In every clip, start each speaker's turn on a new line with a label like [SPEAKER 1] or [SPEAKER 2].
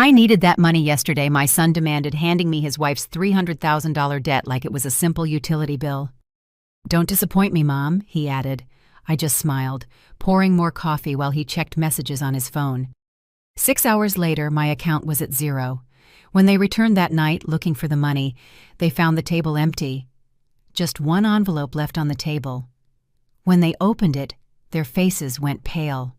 [SPEAKER 1] I needed that money yesterday, my son demanded, handing me his wife's $300,000 debt like it was a simple utility bill. Don't disappoint me, Mom, he added. I just smiled, pouring more coffee while he checked messages on his phone. 6 hours later, my account was at zero. When they returned that night, looking for the money, they found the table empty. Just one envelope left on the table. When they opened it, their faces went pale.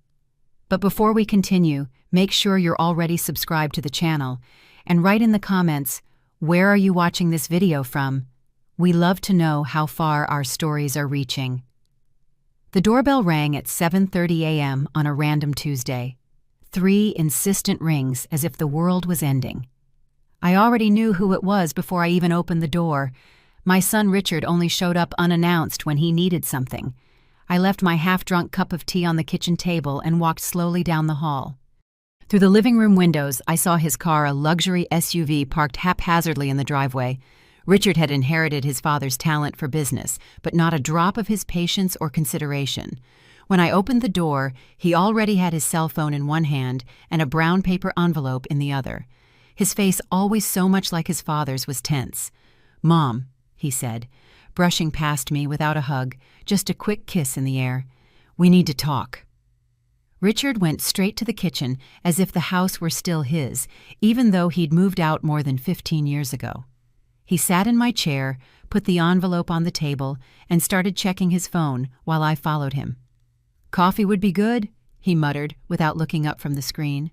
[SPEAKER 1] But before we continue, make sure you're already subscribed to the channel, and write in the comments, where are you watching this video from? We love to know how far our stories are reaching. The doorbell rang at 7:30 a.m. on a random Tuesday. 3 insistent rings as if the world was ending. I already knew who it was before I even opened the door. My son Richard only showed up unannounced when he needed something. I left my half-drunk cup of tea on the kitchen table and walked slowly down the hall. Through the living room windows, I saw his car, a luxury SUV, parked haphazardly in the driveway. Richard had inherited his father's talent for business, but not a drop of his patience or consideration. When I opened the door, he already had his cell phone in one hand and a brown paper envelope in the other. His face, always so much like his father's, was tense. "Mom," he said, brushing past me without a hug, just a quick kiss in the air. "We need to talk." Richard went straight to the kitchen as if the house were still his, even though he'd moved out more than 15 years ago. He sat in my chair, put the envelope on the table, and started checking his phone while I followed him. "Coffee would be good," he muttered without looking up from the screen.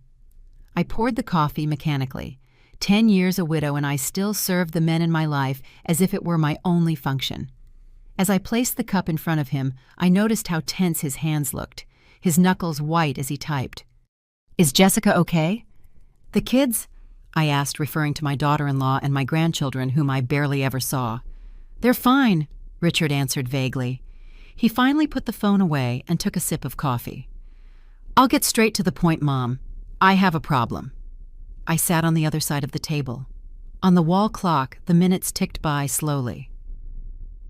[SPEAKER 1] I poured the coffee mechanically. 10 years a widow, and I still served the men in my life as if it were my only function. As I placed the cup in front of him, I noticed how tense his hands looked, his knuckles white as he typed. "Is Jessica okay?" "The kids?" I asked, referring to my daughter-in-law and my grandchildren, whom I barely ever saw. "They're fine," Richard answered vaguely. He finally put the phone away and took a sip of coffee. "I'll get straight to the point, Mom. I have a problem." I sat on the other side of the table. On the wall clock, the minutes ticked by slowly.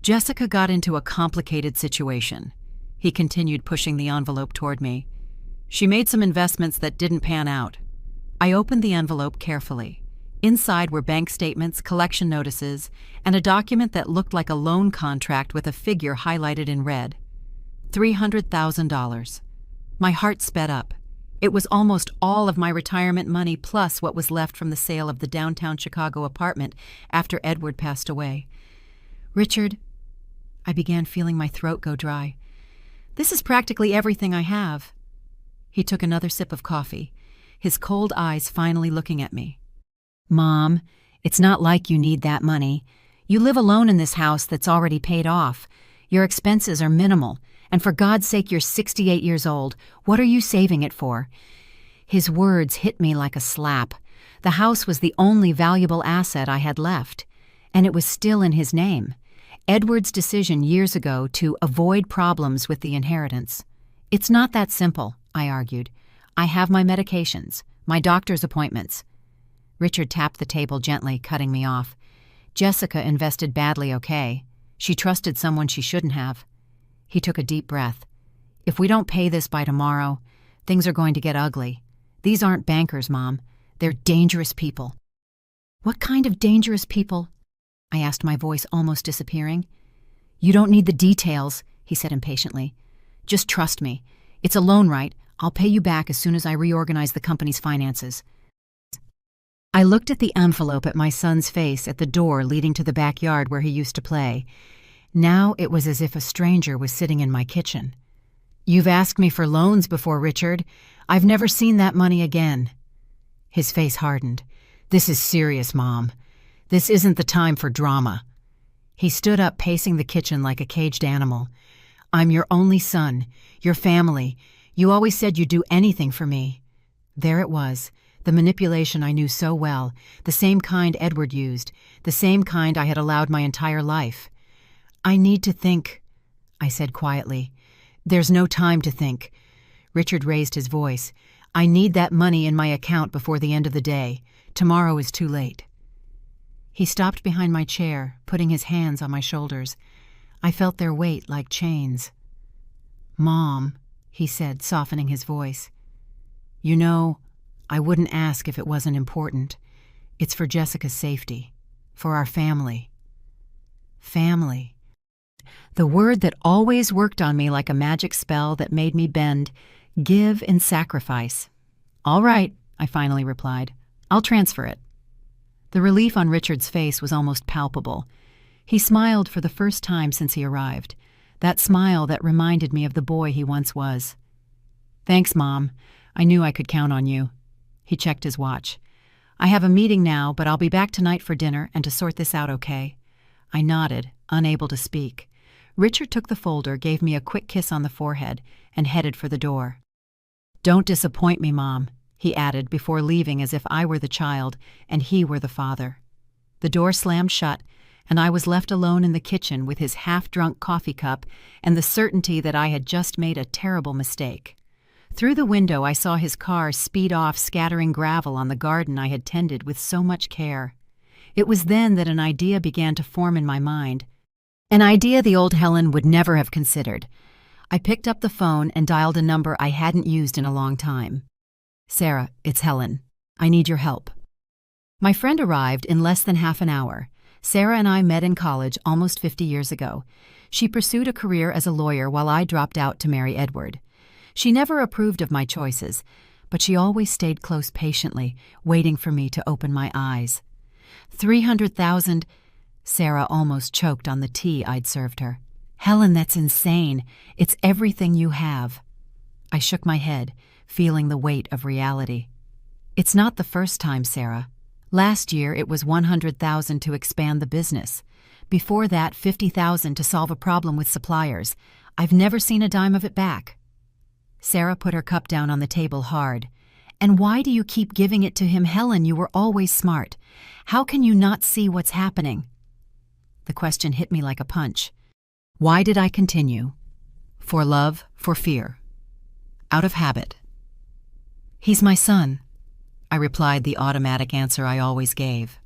[SPEAKER 1] "Jessica got into a complicated situation." He continued, pushing the envelope toward me. "She made some investments that didn't pan out." I opened the envelope carefully. Inside were bank statements, collection notices, and a document that looked like a loan contract with a figure highlighted in red. $300,000. My heart sped up. It was almost all of my retirement money plus what was left from the sale of the downtown Chicago apartment after Edward passed away. "Richard," I began, feeling my throat go dry. "This is practically everything I have." He took another sip of coffee, his cold eyes finally looking at me. "Mom, it's not like you need that money. You live alone in this house that's already paid off. Your expenses are minimal, and for God's sake, you're 68 years old. What are you saving it for?" His words hit me like a slap. The house was the only valuable asset I had left, and it was still in his name. Edward's decision years ago to avoid problems with the inheritance. "It's not that simple," I argued. "I have my medications, my doctor's appointments." Richard tapped the table gently, cutting me off. "Jessica invested badly, okay? She trusted someone she shouldn't have." He took a deep breath. "If we don't pay this by tomorrow, things are going to get ugly. These aren't bankers, Mom. They're dangerous people." "What kind of dangerous people?" I asked, my voice almost disappearing. "You don't need the details," he said impatiently. "Just trust me. It's a loan, right? I'll pay you back as soon as I reorganize the company's finances." I looked at the envelope at my son's face at the door leading to the backyard where he used to play. Now it was as if a stranger was sitting in my kitchen. "You've asked me for loans before, Richard. I've never seen that money again." His face hardened. "This is serious, Mom. This isn't the time for drama." He stood up, pacing the kitchen like a caged animal. "I'm your only son, your family. You always said you'd do anything for me." There it was, the manipulation I knew so well, the same kind Edward used, the same kind I had allowed my entire life. "I need to think," I said quietly. "There's no time to think." Richard raised his voice. "I need that money in my account before the end of the day. Tomorrow is too late." He stopped behind my chair, putting his hands on my shoulders. I felt their weight like chains. "Mom," he said, softening his voice. "You know," I wouldn't ask if it wasn't important. It's for Jessica's safety. For our family. Family. The word that always worked on me like a magic spell that made me bend. Give in sacrifice. All right, I finally replied. I'll transfer it. The relief on Richard's face was almost palpable. He smiled for the first time since he arrived. That smile that reminded me of the boy he once was. Thanks, Mom. I knew I could count on you. He checked his watch. I have a meeting now, but I'll be back tonight for dinner and to sort this out, okay? I nodded, unable to speak. Richard took the folder, gave me a quick kiss on the forehead, and headed for the door. Don't disappoint me, Mom, he added before leaving as if I were the child and he were the father. The door slammed shut, and I was left alone in the kitchen with his half-drunk coffee cup and the certainty that I had just made a terrible mistake. Through the window I saw his car speed off, scattering gravel on the garden I had tended with so much care. It was then that an idea began to form in my mind. An idea the old Helen would never have considered. I picked up the phone and dialed a number I hadn't used in a long time. Sarah, it's Helen. I need your help. My friend arrived in less than half an hour. Sarah and I met in college almost 50 years ago. She pursued a career as a lawyer while I dropped out to marry Edward. She never approved of my choices, but she always stayed close patiently, waiting for me to open my eyes. 300,000. Sarah almost choked on the tea I'd served her. Helen, that's insane. It's everything you have. I shook my head, feeling the weight of reality. It's not the first time, Sarah. Last year it was 100,000 to expand the business. Before that, 50,000 to solve a problem with suppliers. I've never seen a dime of it back. Sarah put her cup down on the table hard. And why do you keep giving it to him, Helen? You were always smart. How can you not see what's happening? The question hit me like a punch. Why did I continue? For love, for fear. Out of habit. He's my son, I replied the automatic answer I always gave.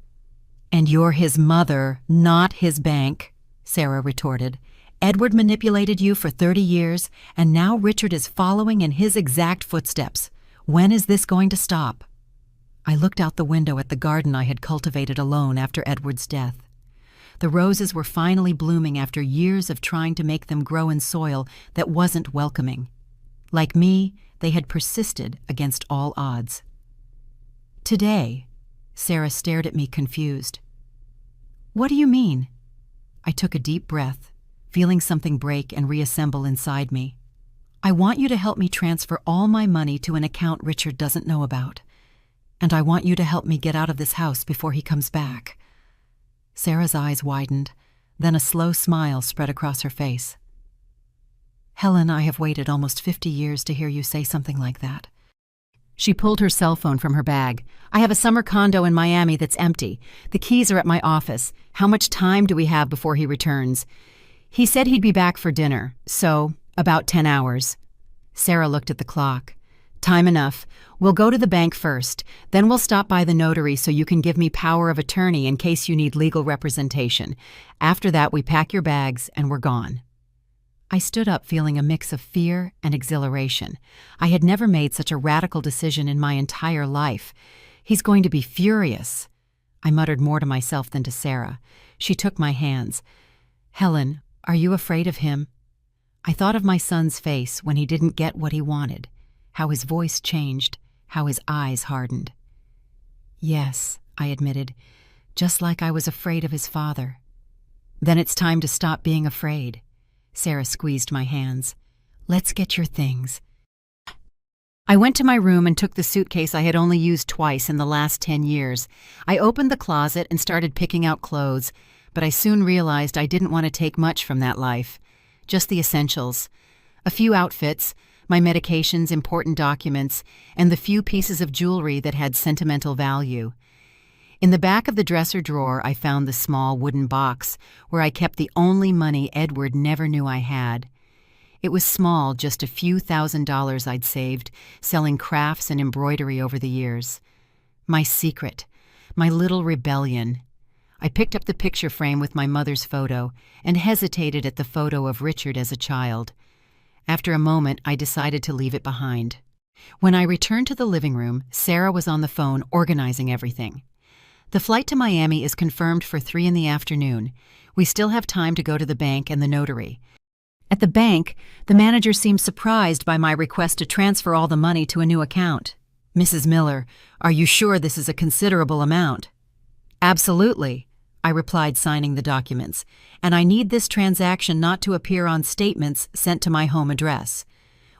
[SPEAKER 1] And you're his mother, not his bank, Sarah retorted. Edward manipulated you for 30 years, and now Richard is following in his exact footsteps. When is this going to stop? I looked out the window at the garden I had cultivated alone after Edward's death. The roses were finally blooming after years of trying to make them grow in soil that wasn't welcoming. Like me, they had persisted against all odds. Today, Sarah stared at me confused. What do you mean? I took a deep breath, feeling something break and reassemble inside me. I want you to help me transfer all my money to an account Richard doesn't know about. And I want you to help me get out of this house before he comes back. Sarah's eyes widened, then a slow smile spread across her face. Helen, I have waited almost 50 years to hear you say something like that. She pulled her cell phone from her bag. I have a summer condo in Miami that's empty. The keys are at my office. How much time do we have before he returns? He said he'd be back for dinner, so about 10 hours. Sarah looked at the clock. Time enough. We'll go to the bank first. Then we'll stop by the notary so you can give me power of attorney in case you need legal representation. After that, we pack your bags and we're gone. I stood up feeling a mix of fear and exhilaration. I had never made such a radical decision in my entire life. He's going to be furious. I muttered more to myself than to Sarah. She took my hands. Helen, are you afraid of him? I thought of my son's face when he didn't get what he wanted, how his voice changed, how his eyes hardened. Yes, I admitted, just like I was afraid of his father. Then it's time to stop being afraid. Sarah squeezed my hands. Let's get your things. I went to my room and took the suitcase I had only used twice in the last 10 years. I opened the closet and started picking out clothes, but I soon realized I didn't want to take much from that life. Just the essentials. A few outfits, my medications, important documents, and the few pieces of jewelry that had sentimental value. In the back of the dresser drawer, I found the small wooden box where I kept the only money Edward never knew I had. It was small, just a few $1,000s I'd saved, selling crafts and embroidery over the years. My secret, my little rebellion. I picked up the picture frame with my mother's photo and hesitated at the photo of Richard as a child. After a moment, I decided to leave it behind. When I returned to the living room, Sarah was on the phone organizing everything. The flight to Miami is confirmed for 3 in the afternoon. We still have time to go to the bank and the notary. At the bank, the manager seemed surprised by my request to transfer all the money to a new account. "Mrs. Miller, are you sure this is a considerable amount?" "Absolutely," I replied, signing the documents, "and I need this transaction not to appear on statements sent to my home address."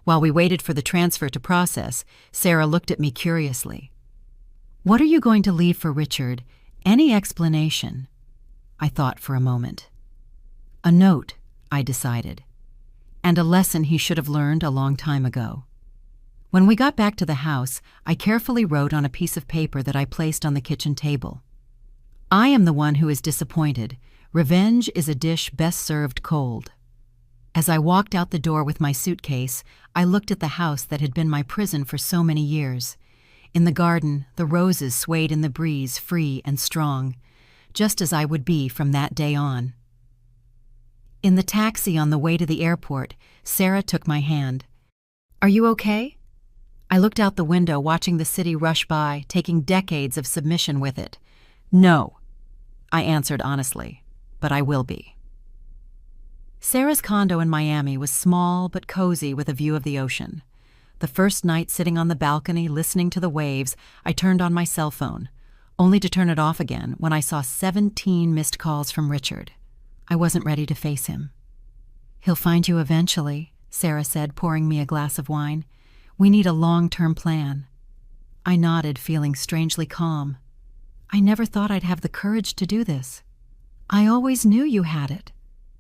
[SPEAKER 1] While we waited for the transfer to process, Sarah looked at me curiously. "What are you going to leave for Richard? Any explanation?" I thought for a moment. "A note," I decided, "and a lesson he should have learned a long time ago." When we got back to the house, I carefully wrote on a piece of paper that I placed on the kitchen table. "I am the one who is disappointed. Revenge is a dish best served cold." As I walked out the door with my suitcase, I looked at the house that had been my prison for so many years. In the garden, the roses swayed in the breeze, free and strong, just as I would be from that day on. In the taxi on the way to the airport, Sarah took my hand. "Are you okay?" I looked out the window, watching the city rush by, taking decades of submission with it. "No," I answered honestly, "but I will be." Sarah's condo in Miami was small but cozy with a view of the ocean. The first night sitting on the balcony listening to the waves, I turned on my cell phone, only to turn it off again when I saw 17 missed calls from Richard. I wasn't ready to face him. "He'll find you eventually," Sarah said, pouring me a glass of wine. "We need a long-term plan." I nodded, feeling strangely calm. "I never thought I'd have the courage to do this." "I always knew you had it,"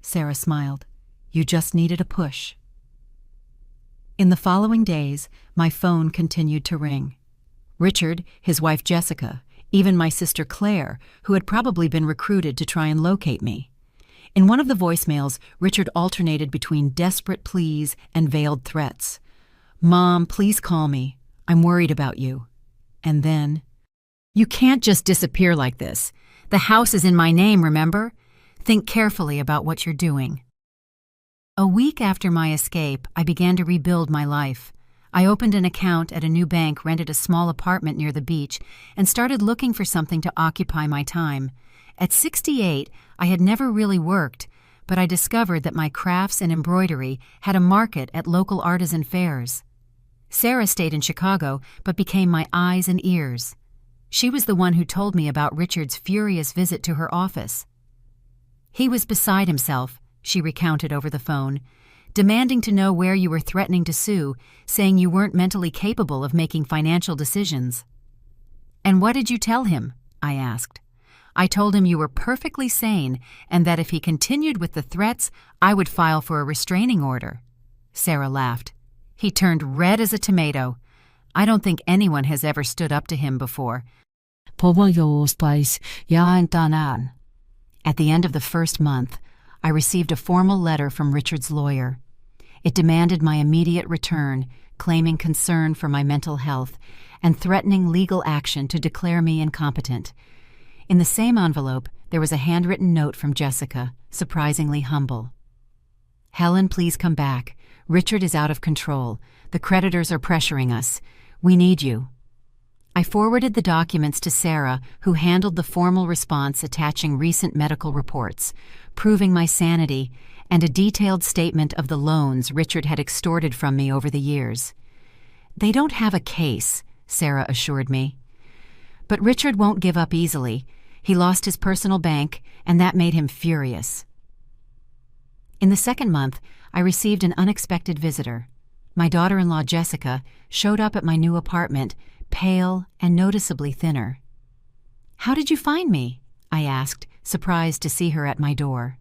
[SPEAKER 1] Sarah smiled. "You just needed a push." In the following days, my phone continued to ring. Richard, his wife Jessica, even my sister Claire, who had probably been recruited to try and locate me. In one of the voicemails, Richard alternated between desperate pleas and veiled threats. "Mom, please call me. I'm worried about you." And then, "You can't just disappear like this. The house is in my name, remember? Think carefully about what you're doing." A week after my escape, I began to rebuild my life. I opened an account at a new bank, rented a small apartment near the beach, and started looking for something to occupy my time. At 68, I had never really worked, but I discovered that my crafts and embroidery had a market at local artisan fairs. Sarah stayed in Chicago, but became my eyes and ears. She was the one who told me about Richard's furious visit to her office. "He was beside himself," she recounted over the phone, "demanding to know where you were threatening to sue, saying you weren't mentally capable of making financial decisions." "And what did you tell him?" I asked. "I told him you were perfectly sane and that if he continued with the threats, I would file for a restraining order." Sarah laughed. He turned red as a tomato. I don't think anyone has ever stood up to him before. At the end of the first month, I received a formal letter from Richard's lawyer. It demanded my immediate return, claiming concern for my mental health, and threatening legal action to declare me incompetent. In the same envelope, there was a handwritten note from Jessica, surprisingly humble. "Helen, please come back. Richard is out of control. The creditors are pressuring us. We need you." I forwarded the documents to Sarah, who handled the formal response attaching recent medical reports, proving my sanity, and a detailed statement of the loans Richard had extorted from me over the years. "They don't have a case," Sarah assured me. But Richard won't give up easily. He lost his personal bank, and that made him furious. In the second month, I received an unexpected visitor. My daughter-in-law Jessica showed up at my new apartment, pale and noticeably thinner. "How did you find me?" I asked, surprised to see her at my door.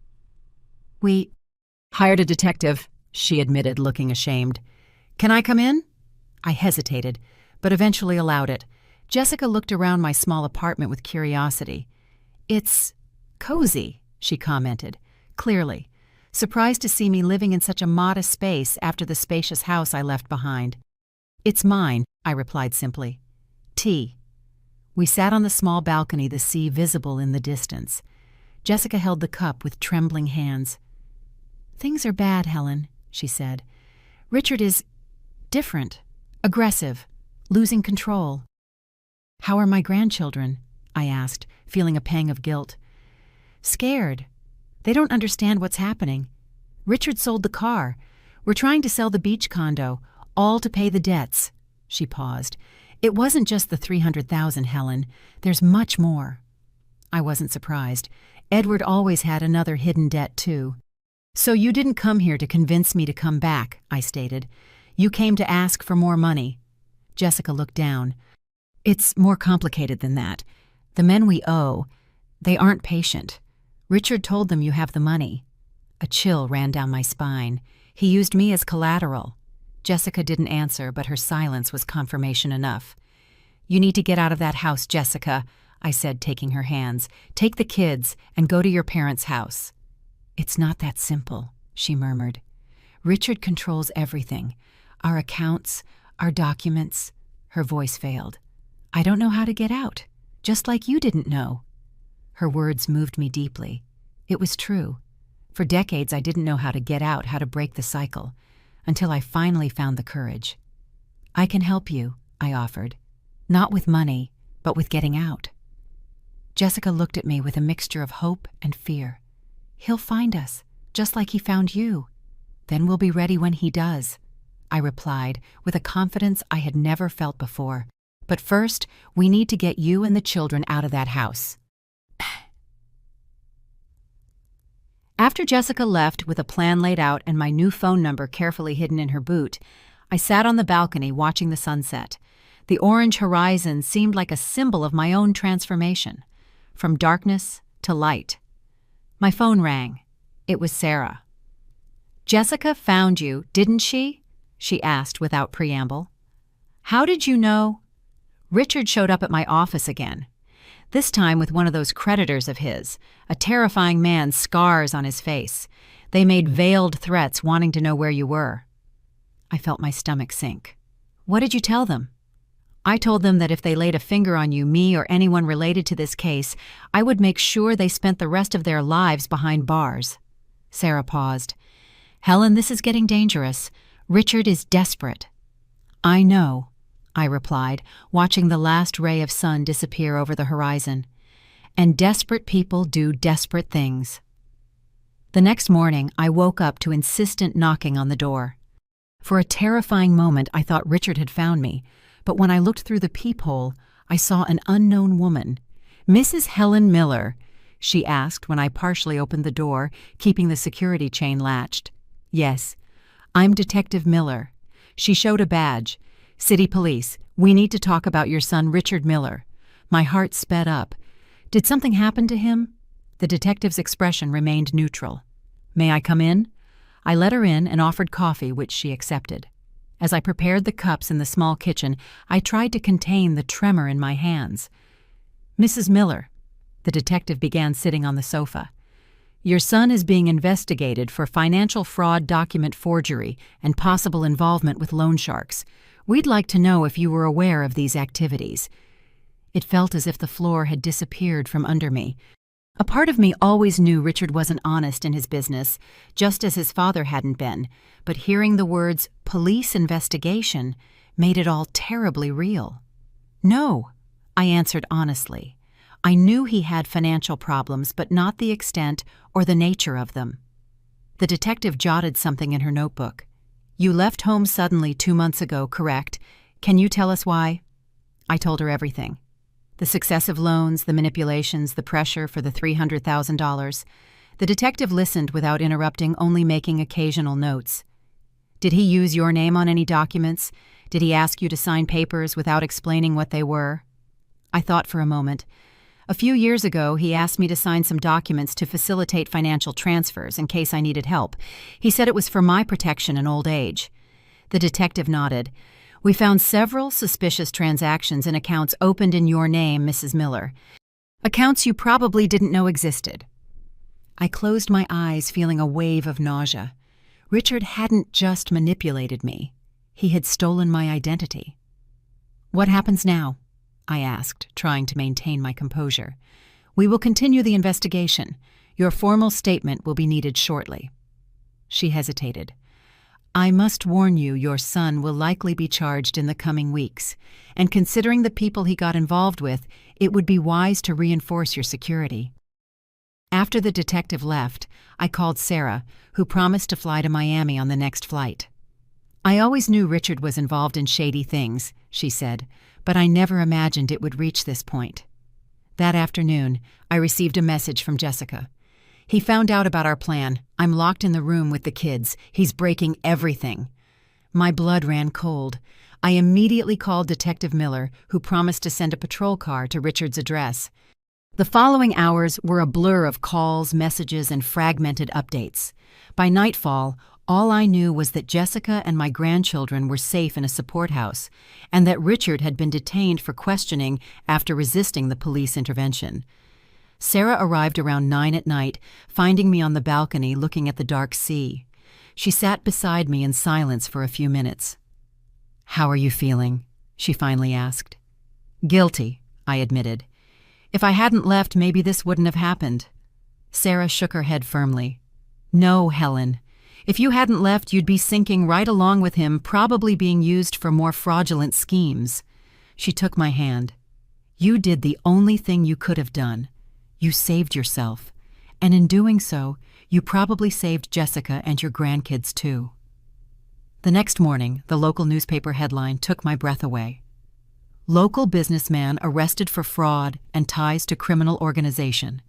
[SPEAKER 1] "We hired a detective," she admitted, looking ashamed. "Can I come in?" I hesitated, but eventually allowed it. Jessica looked around my small apartment with curiosity. "It's cozy," she commented, clearly surprised to see me living in such a modest space after the spacious house I left behind. "It's mine," I replied simply. "Tea." We sat on the small balcony, the sea visible in the distance. Jessica held the cup with trembling hands. "Things are bad, Helen," she said. "Richard is different. Aggressive. Losing control. How are my grandchildren? I asked, feeling a pang of guilt. Scared. They don't understand what's happening. Richard sold the car. We're trying to sell the beach condo, all to pay the debts. She paused. It wasn't just the $300,000, Helen. There's much more. I wasn't surprised. Edward always had another hidden debt, too. So you didn't come here to convince me to come back, I stated. You came to ask for more money. Jessica looked down. It's more complicated than that. The men we owe, they aren't patient. Richard told them you have the money. A chill ran down my spine. He used me as collateral. Jessica didn't answer, but her silence was confirmation enough. You need to get out of that house, Jessica, I said, taking her hands. Take the kids and go to your parents' house. It's not that simple, she murmured. Richard controls everything. Our accounts, our documents. Her voice failed. I don't know how to get out, just like you didn't know. Her words moved me deeply. It was true. For decades I didn't know how to get out, how to break the cycle, until I finally found the courage. I can help you, I offered. Not with money, but with getting out. Jessica looked at me with a mixture of hope and fear. He'll find us, just like he found you. Then we'll be ready when he does, I replied with a confidence I had never felt before. But first, we need to get you and the children out of that house. After Jessica left with a plan laid out and my new phone number carefully hidden in her boot, I sat on the balcony watching the sunset. The orange horizon seemed like a symbol of my own transformation, from darkness to light. My phone rang. It was Sarah. Jessica found you, didn't she? She asked without preamble. How did you know? Richard showed up at my office again. This time with one of those creditors of his, a terrifying man, scars on his face. They made veiled threats wanting to know where you were. I felt my stomach sink. What did you tell them? I told them that if they laid a finger on you, me, or anyone related to this case, I would make sure they spent the rest of their lives behind bars. Sarah paused. Helen, this is getting dangerous. Richard is desperate. I know, I replied, watching the last ray of sun disappear over the horizon. And desperate people do desperate things. The next morning, I woke up to insistent knocking on the door. For a terrifying moment, I thought Richard had found me, but when I looked through the peephole, I saw an unknown woman. Mrs. Helen Miller, she asked when I partially opened the door, keeping the security chain latched. Yes, I'm Detective Miller. She showed a badge. City Police, we need to talk about your son, Richard Miller. My heart sped up. Did something happen to him? The detective's expression remained neutral. May I come in? I let her in and offered coffee, which she accepted. As I prepared the cups in the small kitchen, I tried to contain the tremor in my hands. Mrs. Miller, the detective began sitting on the sofa. Your son is being investigated for financial fraud, document forgery, and possible involvement with loan sharks. We'd like to know if you were aware of these activities. It felt as if the floor had disappeared from under me. A part of me always knew Richard wasn't honest in his business, just as his father hadn't been, but hearing the words police investigation made it all terribly real. No, I answered honestly. I knew he had financial problems, but not the extent or the nature of them. The detective jotted something in her notebook. You left home suddenly 2 months ago, correct? Can you tell us why? I told her everything. The successive loans, the manipulations, the pressure for the $300,000. The detective listened without interrupting, only making occasional notes. Did he use your name on any documents? Did he ask you to sign papers without explaining what they were? I thought for a moment. A few years ago, he asked me to sign some documents to facilitate financial transfers in case I needed help. He said it was for my protection in old age. The detective nodded. We found several suspicious transactions in accounts opened in your name, Mrs. Miller. Accounts you probably didn't know existed. I closed my eyes, feeling a wave of nausea. Richard hadn't just manipulated me. He had stolen my identity. What happens now? I asked, trying to maintain my composure. We will continue the investigation. Your formal statement will be needed shortly. She hesitated. I must warn you, your son will likely be charged in the coming weeks, and considering the people he got involved with, it would be wise to reinforce your security." After the detective left, I called Sarah, who promised to fly to Miami on the next flight. "I always knew Richard was involved in shady things," she said, "but I never imagined it would reach this point." That afternoon, I received a message from Jessica. "He found out about our plan. I'm locked in the room with the kids. He's breaking everything." My blood ran cold. I immediately called Detective Miller, who promised to send a patrol car to Richard's address. The following hours were a blur of calls, messages, and fragmented updates. By nightfall, all I knew was that Jessica and my grandchildren were safe in a support house, and that Richard had been detained for questioning after resisting the police intervention. Sarah arrived around 9 at night, finding me on the balcony looking at the dark sea. She sat beside me in silence for a few minutes. "How are you feeling?" she finally asked. "Guilty," I admitted. "If I hadn't left, maybe this wouldn't have happened." Sarah shook her head firmly. "No, Helen. If you hadn't left, you'd be sinking right along with him, probably being used for more fraudulent schemes." She took my hand. "You did the only thing you could have done. You saved yourself. And in doing so, you probably saved Jessica and your grandkids too." The next morning, the local newspaper headline took my breath away. "Local businessman arrested for fraud and ties to criminal organization."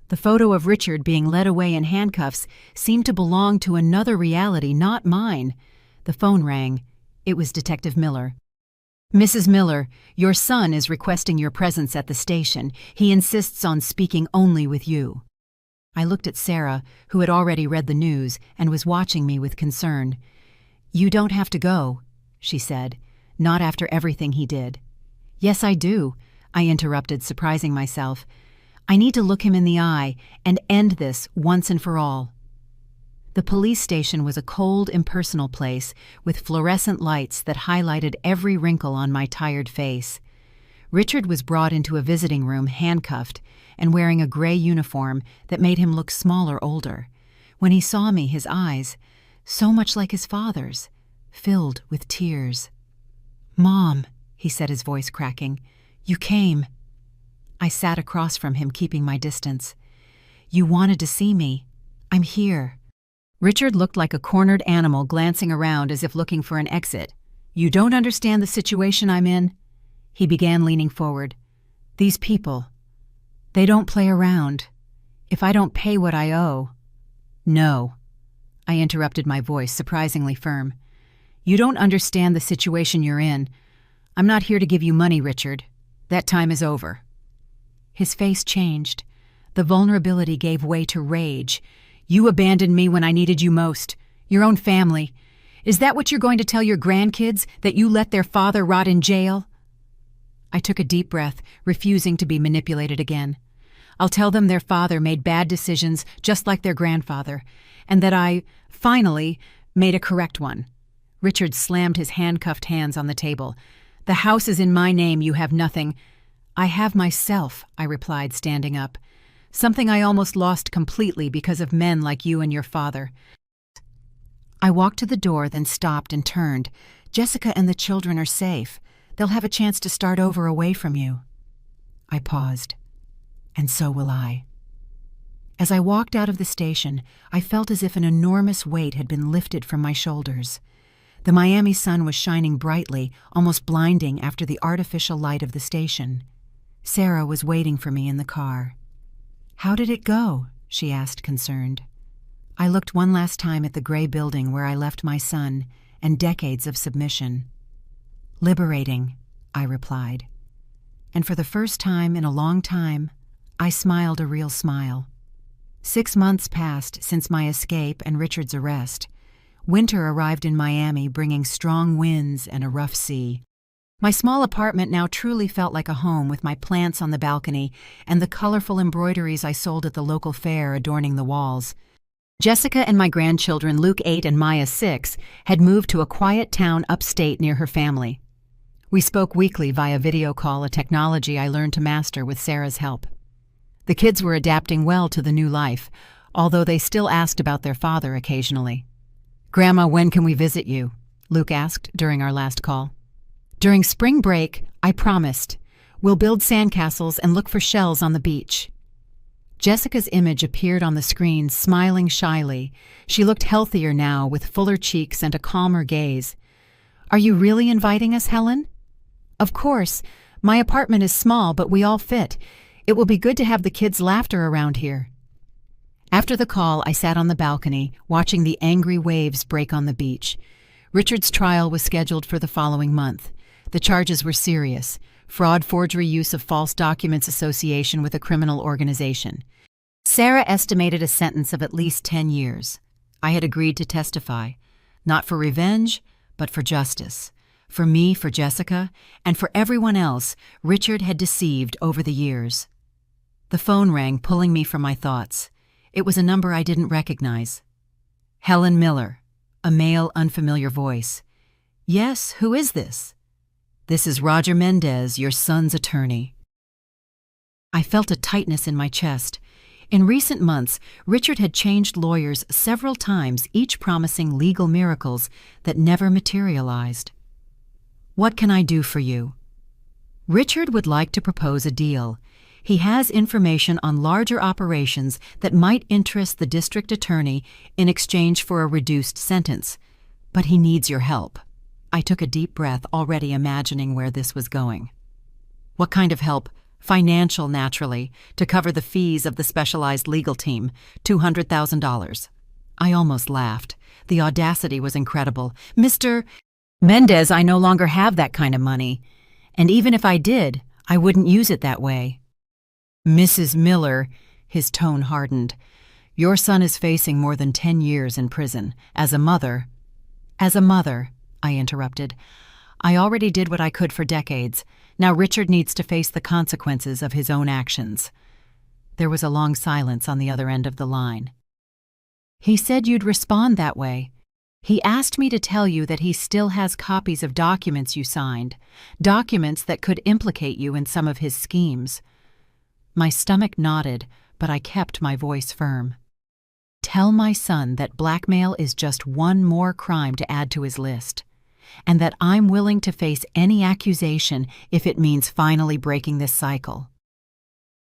[SPEAKER 1] The photo of Richard being led away in handcuffs seemed to belong to another reality, not mine. The phone rang. It was Detective Miller. "Mrs. Miller, your son is requesting your presence at the station. He insists on speaking only with you." I looked at Sarah, who had already read the news and was watching me with concern. "You don't have to go," she said. "Not after everything he did." "Yes, I do," I interrupted, surprising myself. "I need to look him in the eye and end this once and for all." The police station was a cold, impersonal place with fluorescent lights that highlighted every wrinkle on my tired face. Richard was brought into a visiting room handcuffed and wearing a gray uniform that made him look smaller, older. When he saw me, his eyes, so much like his father's, filled with tears. "Mom," he said, his voice cracking, "you came." I sat across from him, keeping my distance. "You wanted to see me. I'm here." Richard looked like a cornered animal glancing around as if looking for an exit. "You don't understand the situation I'm in?" He began leaning forward. "These people, they don't play around. If I don't pay what I owe—" "No," I interrupted, my voice surprisingly firm. "You don't understand the situation you're in. I'm not here to give you money, Richard. That time is over." His face changed. The vulnerability gave way to rage. "You abandoned me when I needed you most. Your own family. Is that what you're going to tell your grandkids, that you let their father rot in jail?" I took a deep breath, refusing to be manipulated again. "I'll tell them their father made bad decisions just like their grandfather, and that I, finally, made a correct one." Richard slammed his handcuffed hands on the table. "The house is in my name. You have nothing." "I have myself," I replied, standing up. "Something I almost lost completely because of men like you and your father." I walked to the door, then stopped and turned. "Jessica and the children are safe. They'll have a chance to start over away from you." I paused. "And so will I." As I walked out of the station, I felt as if an enormous weight had been lifted from my shoulders. The Miami sun was shining brightly, almost blinding after the artificial light of the station. Sarah was waiting for me in the car. "How did it go?" she asked, concerned. I looked one last time at the gray building where I left my son and decades of submission. "Liberating," I replied. And for the first time in a long time, I smiled a real smile. 6 months passed since my escape and Richard's arrest. Winter arrived in Miami, bringing strong winds and a rough sea. My small apartment now truly felt like a home, with my plants on the balcony and the colorful embroideries I sold at the local fair adorning the walls. Jessica and my grandchildren, Luke 8 and Maya 6, had moved to a quiet town upstate near her family. We spoke weekly via video call, a technology I learned to master with Sarah's help. The kids were adapting well to the new life, although they still asked about their father occasionally. "Grandma, when can we visit you?" Luke asked during our last call. "During spring break, I promised. We'll build sandcastles and look for shells on the beach." Jessica's image appeared on the screen, smiling shyly. She looked healthier now, with fuller cheeks and a calmer gaze. "Are you really inviting us, Helen?" "Of course. My apartment is small, but we all fit. It will be good to have the kids' laughter around here." After the call, I sat on the balcony, watching the angry waves break on the beach. Richard's trial was scheduled for the following month. The charges were serious: fraud, forgery, use of false documents, association with a criminal organization. Sarah estimated a sentence of at least 10 years. I had agreed to testify, not for revenge, but for justice. For me, for Jessica, and for everyone else Richard had deceived over the years. The phone rang, pulling me from my thoughts. It was a number I didn't recognize. "Helen Miller," a male, unfamiliar voice. "Yes, who is this?" "This is Roger Mendez, your son's attorney." I felt a tightness in my chest. In recent months, Richard had changed lawyers several times, each promising legal miracles that never materialized. "What can I do for you?" Richard would like to propose a deal. He has information on larger operations that might interest the district attorney in exchange for a reduced sentence. But he needs your help. I took a deep breath, already imagining where this was going. "What kind of help?" "Financial, naturally, to cover the fees of the specialized legal team, $200,000. I almost laughed. The audacity was incredible. "Mr. Mendez, I no longer have that kind of money. And even if I did, I wouldn't use it that way." "Mrs. Miller," his tone hardened, "your son is facing more than 10 years in prison. As a mother—" "As a mother," I interrupted. "I already did what I could for decades. Now Richard needs to face the consequences of his own actions." There was a long silence on the other end of the line. "He said you'd respond that way. He asked me to tell you that he still has copies of documents you signed, documents that could implicate you in some of his schemes." My stomach knotted, but I kept my voice firm. "Tell my son that blackmail is just one more crime to add to his list, and that I'm willing to face any accusation if it means finally breaking this cycle."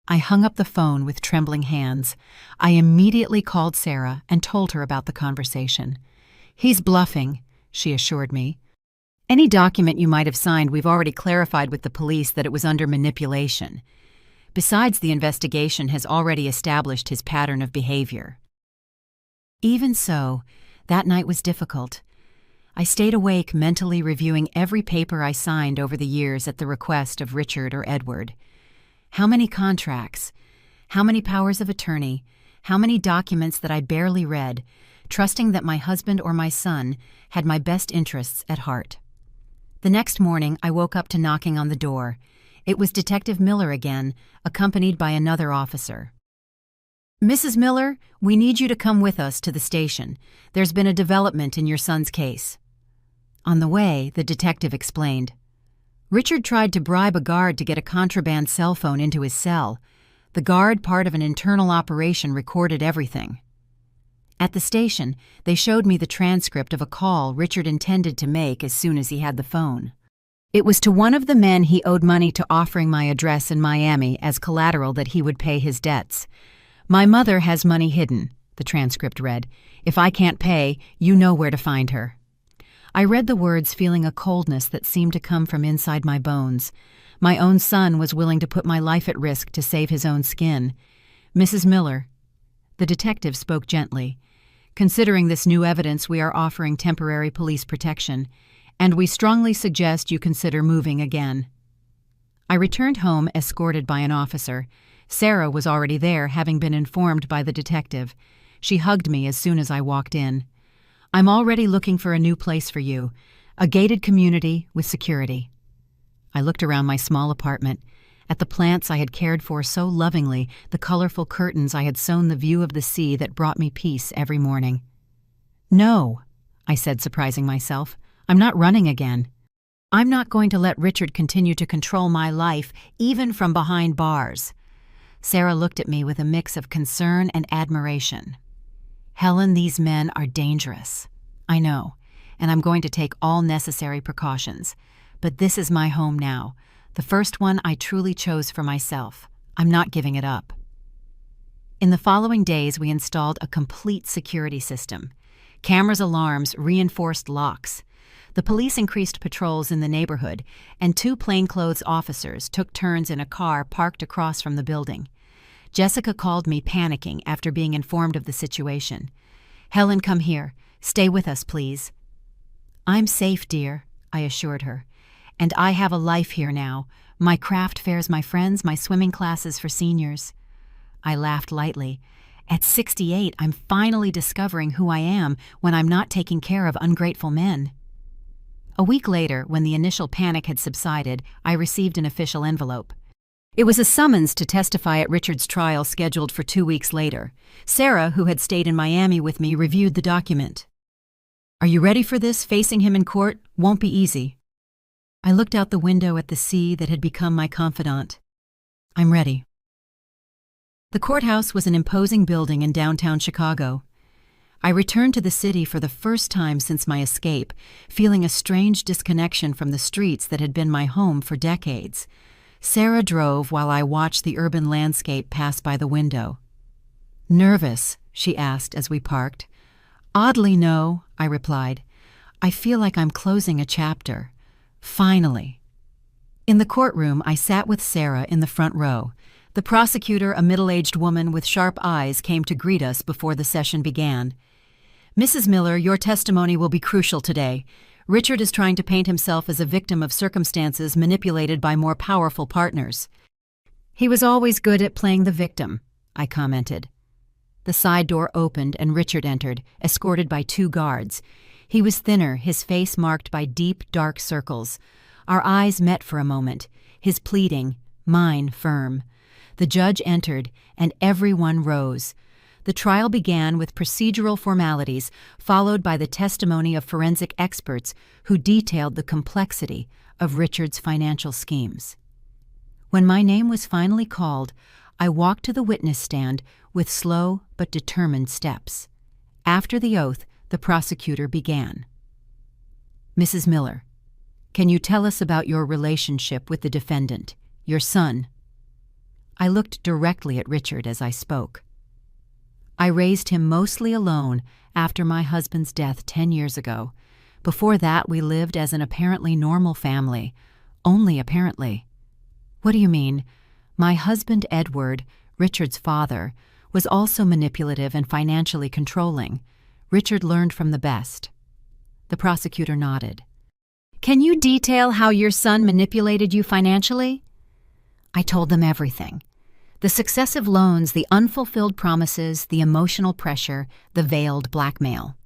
[SPEAKER 1] I hung up the phone with trembling hands. I immediately called Sarah and told her about the conversation. "He's bluffing," she assured me. "Any document you might have signed, we've already clarified with the police that it was under manipulation. Besides, the investigation has already established his pattern of behavior." Even so, that night was difficult. I stayed awake, mentally reviewing every paper I signed over the years at the request of Richard or Edward. How many contracts? How many powers of attorney? How many documents that I barely read, trusting that my husband or my son had my best interests at heart? The next morning, I woke up to knocking on the door. It was Detective Miller again, accompanied by another officer. "Mrs. Miller, we need you to come with us to the station. There's been a development in your son's case." On the way, the detective explained. Richard tried to bribe a guard to get a contraband cell phone into his cell. The guard, part of an internal operation, recorded everything. At the station, they showed me the transcript of a call Richard intended to make as soon as he had the phone. It was to one of the men he owed money to, offering my address in Miami as collateral that he would pay his debts. "My mother has money hidden," the transcript read. "If I can't pay, you know where to find her." I read the words, feeling a coldness that seemed to come from inside my bones. My own son was willing to put my life at risk to save his own skin. "Mrs. Miller," the detective spoke gently, "considering this new evidence, we are offering temporary police protection, and we strongly suggest you consider moving again." I returned home, escorted by an officer. Sarah was already there, having been informed by the detective. She hugged me as soon as I walked in. "I'm already looking for a new place for you, a gated community with security." I looked around my small apartment, at the plants I had cared for so lovingly, the colorful curtains I had sewn, the view of the sea that brought me peace every morning. "No," I said, surprising myself. "I'm not running again. I'm not going to let Richard continue to control my life, even from behind bars." Sarah looked at me with a mix of concern and admiration. "Helen, these men are dangerous. I know, and I'm going to take all necessary precautions. But this is my home now, the first one I truly chose for myself. I'm not giving it up. In the following days, we installed a complete security system. Cameras, alarms, reinforced locks. The police increased patrols in the neighborhood, and 2 plainclothes officers took turns in a car parked across from the building. Jessica called me panicking after being informed of the situation. "Helen, come here. Stay with us, please." "I'm safe, dear," I assured her. "And I have a life here now. My craft fairs, my friends, my swimming classes for seniors." I laughed lightly. At 68, I'm finally discovering who I am when I'm not taking care of ungrateful men. A week later, when the initial panic had subsided, I received an official envelope. It was a summons to testify at Richard's trial scheduled for 2 weeks later. Sarah, who had stayed in Miami with me, reviewed the document. "Are you ready for this? Facing him in court won't be easy." I looked out the window at the sea that had become my confidant. "I'm ready." The courthouse was an imposing building in downtown Chicago. I returned to the city for the first time since my escape, feeling a strange disconnection from the streets that had been my home for decades. Sarah drove while I watched the urban landscape pass by the window. "Nervous?" she asked as we parked. "Oddly, no," I replied. "I feel like I'm closing a chapter. Finally." In the courtroom, I sat with Sarah in the front row. The prosecutor, a middle-aged woman with sharp eyes, came to greet us before the session began. "Mrs. Miller, your testimony will be crucial today. Richard is trying to paint himself as a victim of circumstances manipulated by more powerful partners." "He was always good at playing the victim," I commented. The side door opened and Richard entered, escorted by 2 guards. He was thinner, his face marked by deep, dark circles. Our eyes met for a moment, his pleading, mine firm. The judge entered, and everyone rose. The trial began with procedural formalities, followed by the testimony of forensic experts who detailed the complexity of Richard's financial schemes. When my name was finally called, I walked to the witness stand with slow but determined steps. After the oath, the prosecutor began. "Mrs. Miller, can you tell us about your relationship with the defendant, your son?" I looked directly at Richard as I spoke. "I raised him mostly alone after my husband's death 10 years ago. Before that, we lived as an apparently normal family. Only apparently." "What do you mean?" "My husband, Edward, Richard's father, was also manipulative and financially controlling. Richard learned from the best." The prosecutor nodded. "Can you detail how your son manipulated you financially?" I told them everything. The successive loans, the unfulfilled promises, the emotional pressure, the veiled blackmail.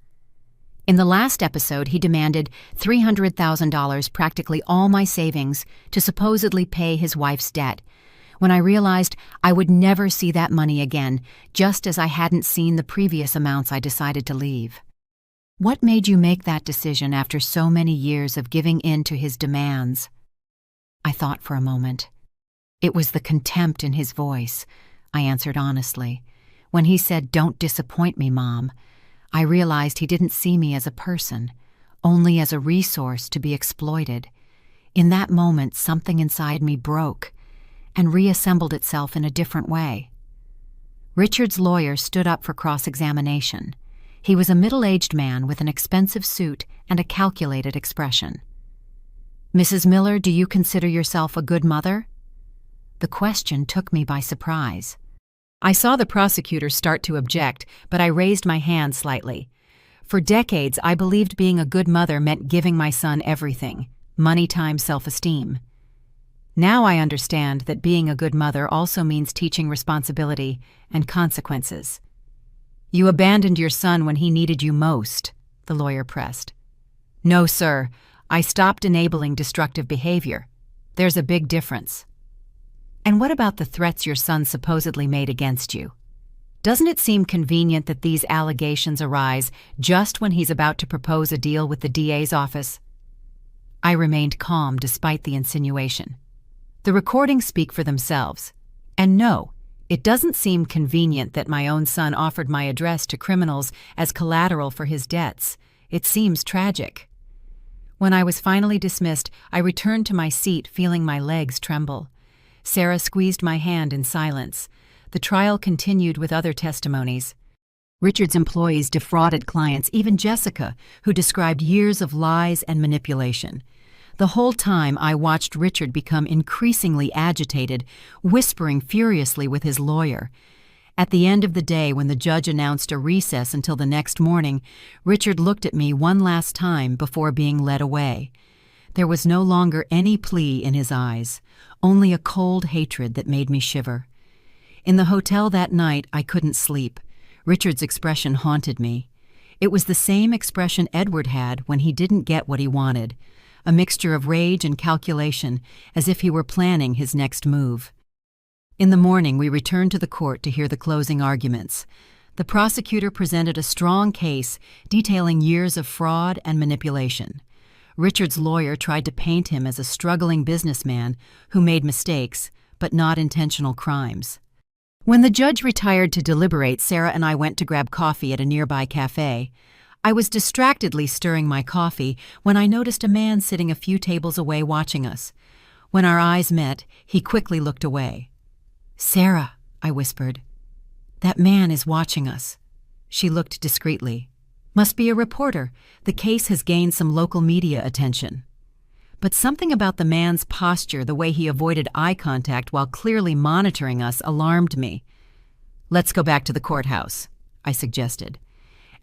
[SPEAKER 1] In the last episode, he demanded $300,000, practically all my savings, to supposedly pay his wife's debt. When I realized I would never see that money again, just as I hadn't seen the previous amounts, I decided to leave. "What made you make that decision after so many years of giving in to his demands?" I thought for a moment. It was the contempt in his voice, I answered honestly. When he said, "Don't disappoint me, Mom," I realized he didn't see me as a person, only as a resource to be exploited. In that moment, something inside me broke and reassembled itself in a different way. Richard's lawyer stood up for cross-examination. He was a middle-aged man with an expensive suit and a calculated expression. "Mrs. Miller, do you consider yourself a good mother?" The question took me by surprise. I saw the prosecutor start to object, but I raised my hand slightly. For decades, I believed being a good mother meant giving my son everything: money, time, self-esteem. Now I understand that being a good mother also means teaching responsibility and consequences. "You abandoned your son when he needed you most," the lawyer pressed. "No, sir. I stopped enabling destructive behavior. There's a big difference." "And what about the threats your son supposedly made against you? Doesn't it seem convenient that these allegations arise just when he's about to propose a deal with the DA's office?" I remained calm despite the insinuation. The recordings speak for themselves. And no, it doesn't seem convenient that my own son offered my address to criminals as collateral for his debts. It seems tragic." When I was finally dismissed, I returned to my seat feeling my legs tremble. Sarah squeezed my hand in silence. The trial continued with other testimonies. Richard's employees defrauded clients, even Jessica, who described years of lies and manipulation. The whole time I watched Richard become increasingly agitated, whispering furiously with his lawyer. At the end of the day, when the judge announced a recess until the next morning, Richard looked at me one last time before being led away. There was no longer any plea in his eyes, only a cold hatred that made me shiver. In the hotel that night, I couldn't sleep. Richard's expression haunted me. It was the same expression Edward had when he didn't get what he wanted, a mixture of rage and calculation, as if he were planning his next move. In the morning, we returned to the court to hear the closing arguments. The prosecutor presented a strong case detailing years of fraud and manipulation. Richard's lawyer tried to paint him as a struggling businessman who made mistakes, but not intentional crimes. When the judge retired to deliberate, Sarah and I went to grab coffee at a nearby cafe. I was distractedly stirring my coffee when I noticed a man sitting a few tables away watching us. When our eyes met, he quickly looked away. "Sarah," I whispered. "That man is watching us." She looked discreetly. "Must be a reporter. The case has gained some local media attention." But something about the man's posture, the way he avoided eye contact while clearly monitoring us, alarmed me. "Let's go back to the courthouse," I suggested.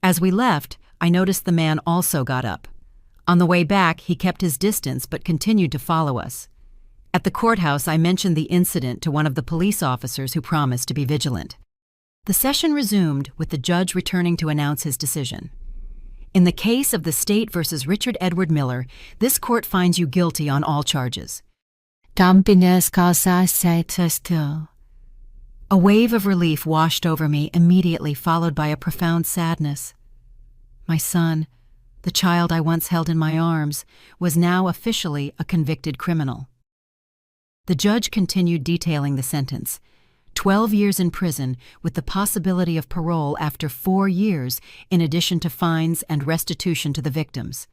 [SPEAKER 1] As we left, I noticed the man also got up. On the way back, he kept his distance but continued to follow us. At the courthouse, I mentioned the incident to one of the police officers who promised to be vigilant. The session resumed, with the judge returning to announce his decision. "In the case of the State versus Richard Edward Miller, this court finds you guilty on all charges." A wave of relief washed over me, immediately followed by a profound sadness. My son, the child I once held in my arms, was now officially a convicted criminal. The judge continued detailing the sentence. 12 years in prison with the possibility of parole after 4 years, in addition to fines and restitution to the victims.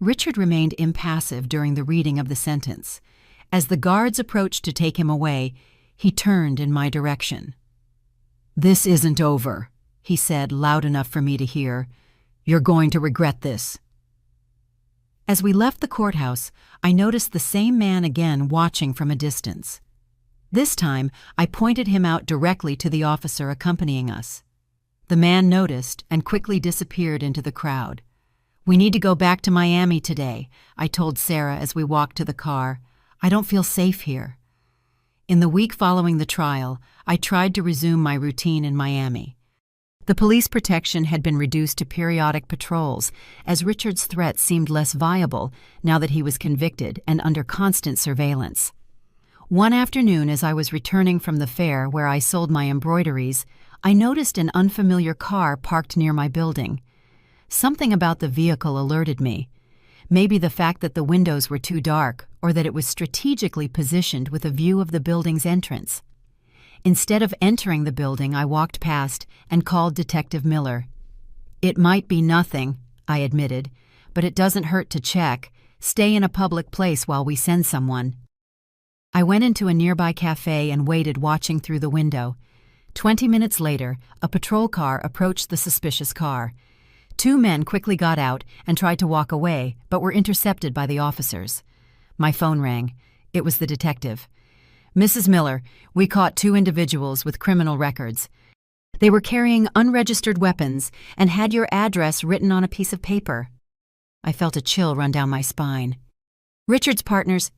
[SPEAKER 1] Richard remained impassive during the reading of the sentence. As the guards approached to take him away, he turned in my direction. "This isn't over," he said, loud enough for me to hear. "You're going to regret this." As we left the courthouse, I noticed the same man again watching from a distance. This time, I pointed him out directly to the officer accompanying us. The man noticed and quickly disappeared into the crowd. "We need to go back to Miami today," I told Sarah as we walked to the car. "I don't feel safe here." In the week following the trial, I tried to resume my routine in Miami. The police protection had been reduced to periodic patrols, as Richard's threat seemed less viable now that he was convicted and under constant surveillance. One afternoon, as I was returning from the fair where I sold my embroideries, I noticed an unfamiliar car parked near my building. Something about the vehicle alerted me. Maybe the fact that the windows were too dark, or that it was strategically positioned with a view of the building's entrance. Instead of entering the building, I walked past and called Detective Miller. "It might be nothing," I admitted, "but it doesn't hurt to check. Stay in a public place while we send someone." I went into a nearby cafe and waited, watching through the window. 20 minutes later, a patrol car approached the suspicious car. 2 men quickly got out and tried to walk away, but were intercepted by the officers. My phone rang. It was the detective. "Mrs. Miller, we caught 2 individuals with criminal records. They were carrying unregistered weapons and had your address written on a piece of paper." I felt a chill run down my spine. "Richard's partners?"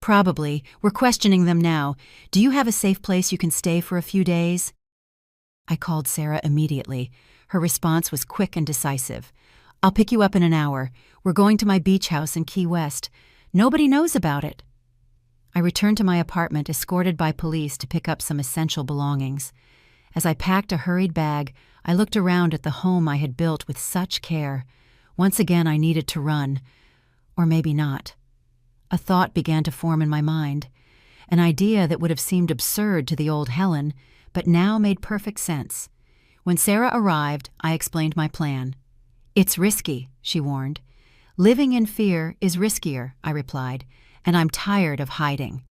[SPEAKER 1] "Probably. We're questioning them now. Do you have a safe place you can stay for a few days?" I called Sarah immediately. Her response was quick and decisive. "I'll pick you up in an hour. We're going to my beach house in Key West. Nobody knows about it." I returned to my apartment, escorted by police to pick up some essential belongings. As I packed a hurried bag, I looked around at the home I had built with such care. Once again, I needed to run. Or maybe not. A thought began to form in my mind, an idea that would have seemed absurd to the old Helen, but now made perfect sense. When Sarah arrived, I explained my plan. "It's risky," she warned. "Living in fear is riskier," I replied, "and I'm tired of hiding."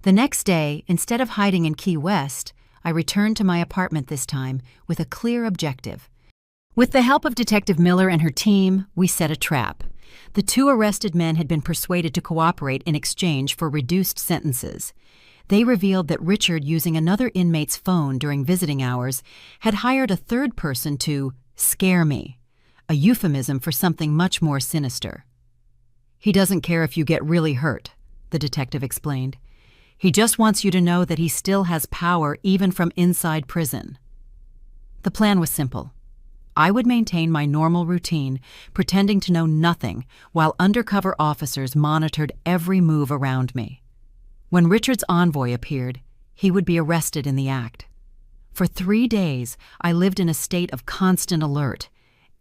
[SPEAKER 1] The next day, instead of hiding in Key West, I returned to my apartment this time with a clear objective. With the help of Detective Miller and her team, we set a trap. The two arrested men had been persuaded to cooperate in exchange for reduced sentences. They revealed that Richard, using another inmate's phone during visiting hours, had hired a third person to scare me, a euphemism for something much more sinister. "He doesn't care if you get really hurt," the detective explained. "He just wants you to know that he still has power even from inside prison." The plan was simple. I would maintain my normal routine, pretending to know nothing, while undercover officers monitored every move around me. When Richard's envoy appeared, he would be arrested in the act. For 3 days, I lived in a state of constant alert.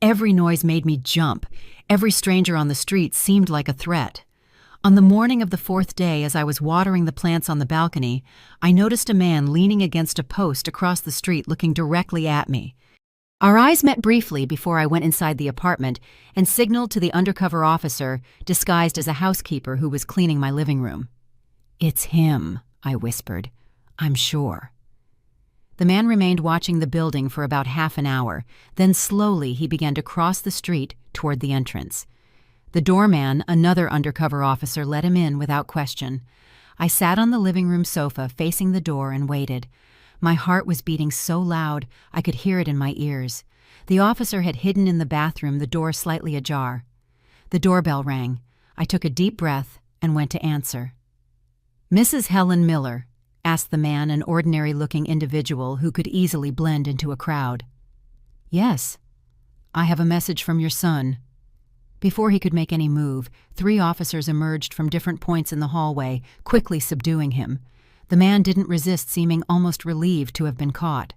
[SPEAKER 1] Every noise made me jump. Every stranger on the street seemed like a threat. On the morning of the 4th day, as I was watering the plants on the balcony, I noticed a man leaning against a post across the street looking directly at me. Our eyes met briefly before I went inside the apartment and signaled to the undercover officer, disguised as a housekeeper who was cleaning my living room. "It's him," I whispered. "I'm sure." The man remained watching the building for about half an hour. Then slowly he began to cross the street toward the entrance. The doorman, another undercover officer, let him in without question. I sat on the living room sofa facing the door and waited. My heart was beating so loud I could hear it in my ears. The officer had hidden in the bathroom, the door slightly ajar. The doorbell rang. I took a deep breath and went to answer. "Mrs. Helen Miller?" asked the man, an ordinary-looking individual who could easily blend into a crowd. "Yes. I have a message from your son." Before he could make any move, 3 officers emerged from different points in the hallway, quickly subduing him. The man didn't resist, seeming almost relieved to have been caught.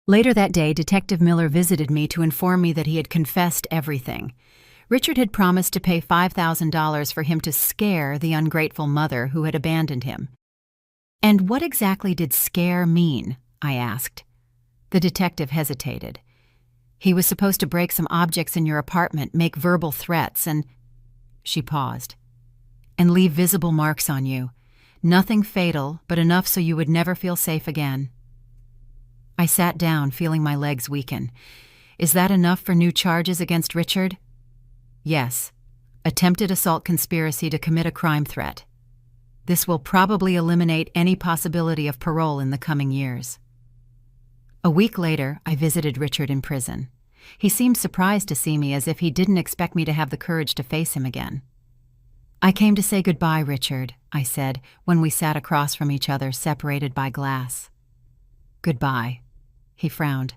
[SPEAKER 1] Later that day, Detective Miller visited me to inform me that he had confessed everything. Richard had promised to pay $5,000 for him to scare the ungrateful mother who had abandoned him. "And what exactly did scare mean?" I asked. The detective hesitated. "He was supposed to break some objects in your apartment, make verbal threats, and—" She paused. "And leave visible marks on you. Nothing fatal, but enough so you would never feel safe again." I sat down, feeling my legs weaken. "Is that enough for new charges against Richard?" "Yes. Attempted assault conspiracy to commit a crime threat. This will probably eliminate any possibility of parole in the coming years." A week later, I visited Richard in prison. He seemed surprised to see me, as if he didn't expect me to have the courage to face him again. "I came to say goodbye, Richard," I said, when we sat across from each other, separated by glass. "Goodbye." He frowned.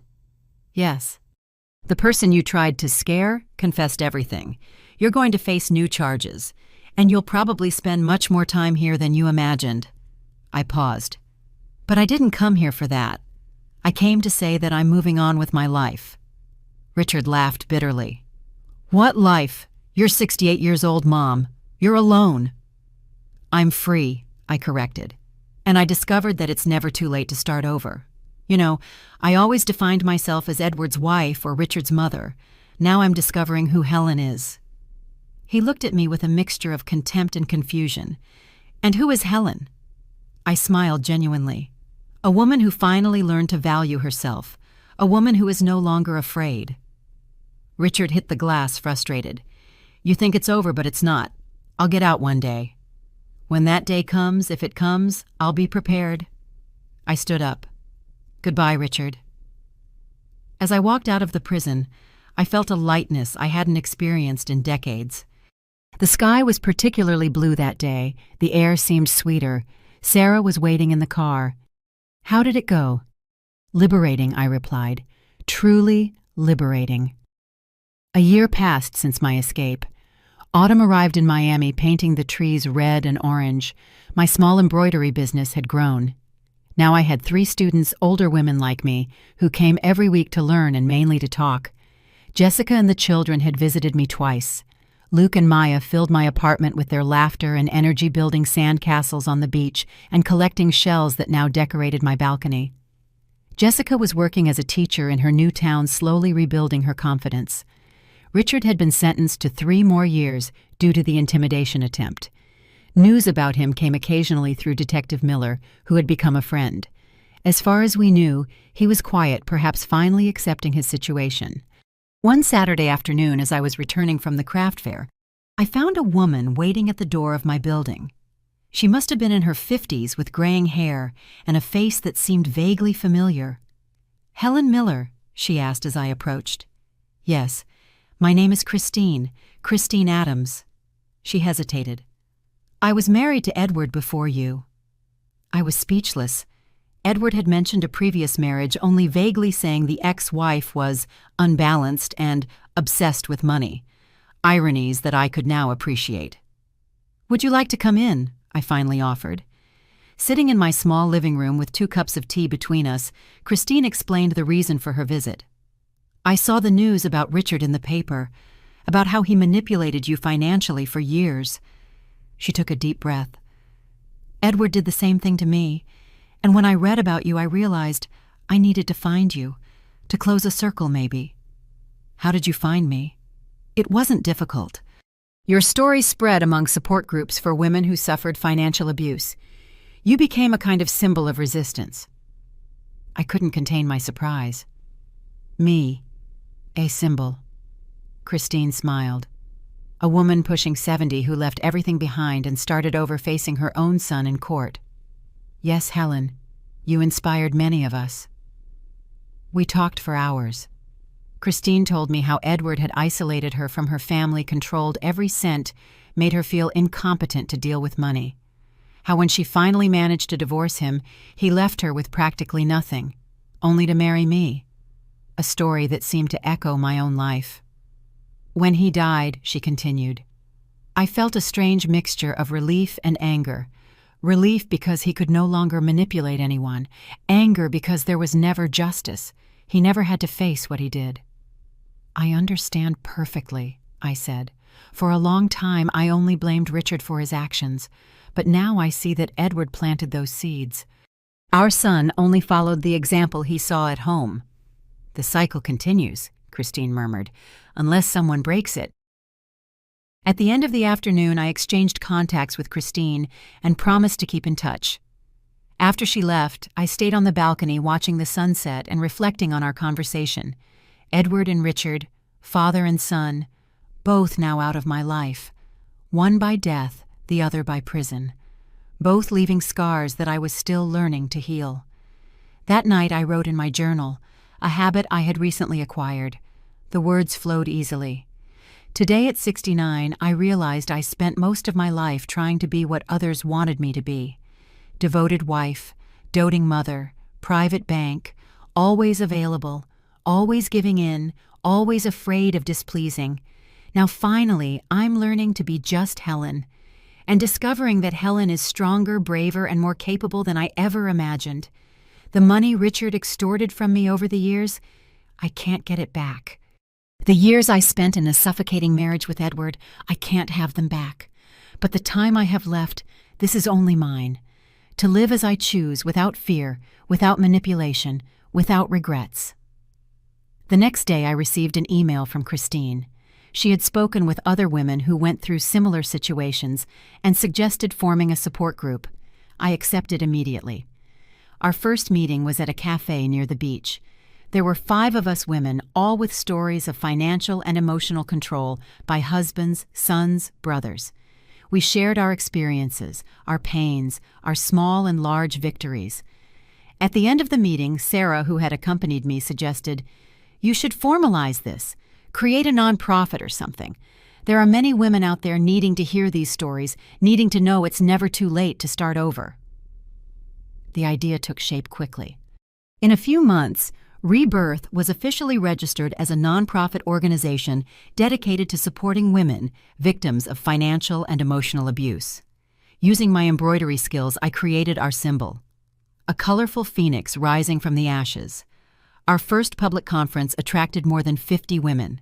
[SPEAKER 1] "Yes. The person you tried to scare confessed everything. You're going to face new charges, and you'll probably spend much more time here than you imagined." I paused. "But I didn't come here for that. I came to say that I'm moving on with my life." Richard laughed bitterly. "What life? You're 68 years old, Mom. You're alone." "I'm free," I corrected. "And I discovered that it's never too late to start over. You know, I always defined myself as Edward's wife or Richard's mother. Now I'm discovering who Helen is." He looked at me with a mixture of contempt and confusion. "And who is Helen?" I smiled genuinely. "A woman who finally learned to value herself. A woman who is no longer afraid." Richard hit the glass, frustrated. "You think it's over, but it's not. I'll get out one day. When that day comes, if it comes, I'll be prepared." I stood up. "Goodbye, Richard." As I walked out of the prison, I felt a lightness I hadn't experienced in decades. The sky was particularly blue that day. The air seemed sweeter. Sarah was waiting in the car. "How did it go?" "Liberating," I replied. "Truly liberating." A year passed since my escape. Autumn arrived in Miami, painting the trees red and orange. My small embroidery business had grown. Now I had 3 students, older women like me, who came every week to learn and mainly to talk. Jessica and the children had visited me twice. Luke and Maya filled my apartment with their laughter and energy, building sandcastles on the beach and collecting shells that now decorated my balcony. Jessica was working as a teacher in her new town, slowly rebuilding her confidence. Richard had been sentenced to 3 more years due to the intimidation attempt. News about him came occasionally through Detective Miller, who had become a friend. As far as we knew, he was quiet, perhaps finally accepting his situation. One Saturday afternoon, as I was returning from the craft fair, I found a woman waiting at the door of my building. She must have been in her 50s with graying hair and a face that seemed vaguely familiar. "Helen Miller?" she asked as I approached. "Yes. My name is Christine Adams." She hesitated. "I was married to Edward before you." I was speechless. Edward had mentioned a previous marriage, only vaguely saying the ex-wife was unbalanced and obsessed with money. Ironies that I could now appreciate. "Would you like to come in?" I finally offered. Sitting in my small living room with 2 cups of tea between us, Christine explained the reason for her visit. "I saw the news about Richard in the paper, about how he manipulated you financially for years." She took a deep breath. "Edward did the same thing to me, and when I read about you, I realized I needed to find you, to close a circle maybe." "How did you find me?" "It wasn't difficult. Your story spread among support groups for women who suffered financial abuse. You became a kind of symbol of resistance." I couldn't contain my surprise. "Me, a symbol." Christine smiled. "A woman pushing 70 who left everything behind and started over facing her own son in court. Yes, Helen, you inspired many of us." We talked for hours. Christine told me how Edward had isolated her from her family, controlled every cent, made her feel incompetent to deal with money. How when she finally managed to divorce him, he left her with practically nothing, only to marry me. A story that seemed to echo my own life. "When he died," she continued, "I felt a strange mixture of relief and anger. Relief because he could no longer manipulate anyone. Anger because there was never justice. He never had to face what he did." "I understand perfectly," I said. "For a long time I only blamed Richard for his actions, but now I see that Edward planted those seeds. Our son only followed the example he saw at home." "The cycle continues," Christine murmured, "unless someone breaks it." At the end of the afternoon, I exchanged contacts with Christine and promised to keep in touch. After she left, I stayed on the balcony watching the sunset and reflecting on our conversation. Edward and Richard, father and son, both now out of my life. One by death, the other by prison. Both leaving scars that I was still learning to heal. That night I wrote in my journal, a habit I had recently acquired. The words flowed easily. Today at 69, I realized I spent most of my life trying to be what others wanted me to be. Devoted wife, doting mother, private bank, always available, always giving in, always afraid of displeasing. Now finally, I'm learning to be just Helen, and discovering that Helen is stronger, braver, and more capable than I ever imagined. The money Richard extorted from me over the years, I can't get it back. The years I spent in a suffocating marriage with Edward, I can't have them back. But the time I have left, this is only mine. To live as I choose, without fear, without manipulation, without regrets. The next day I received an email from Christine. She had spoken with other women who went through similar situations and suggested forming a support group. I accepted immediately. Our first meeting was at a cafe near the beach. There were 5 of us women, all with stories of financial and emotional control by husbands, sons, brothers. We shared our experiences, our pains, our small and large victories. At the end of the meeting, Sarah, who had accompanied me, suggested, "You should formalize this. Create a nonprofit or something. There are many women out there needing to hear these stories, needing to know it's never too late to start over." The idea took shape quickly. In a few months, Rebirth was officially registered as a nonprofit organization dedicated to supporting women victims of financial and emotional abuse. Using my embroidery skills, I created our symbol, a colorful phoenix rising from the ashes. Our first public conference attracted more than 50 women.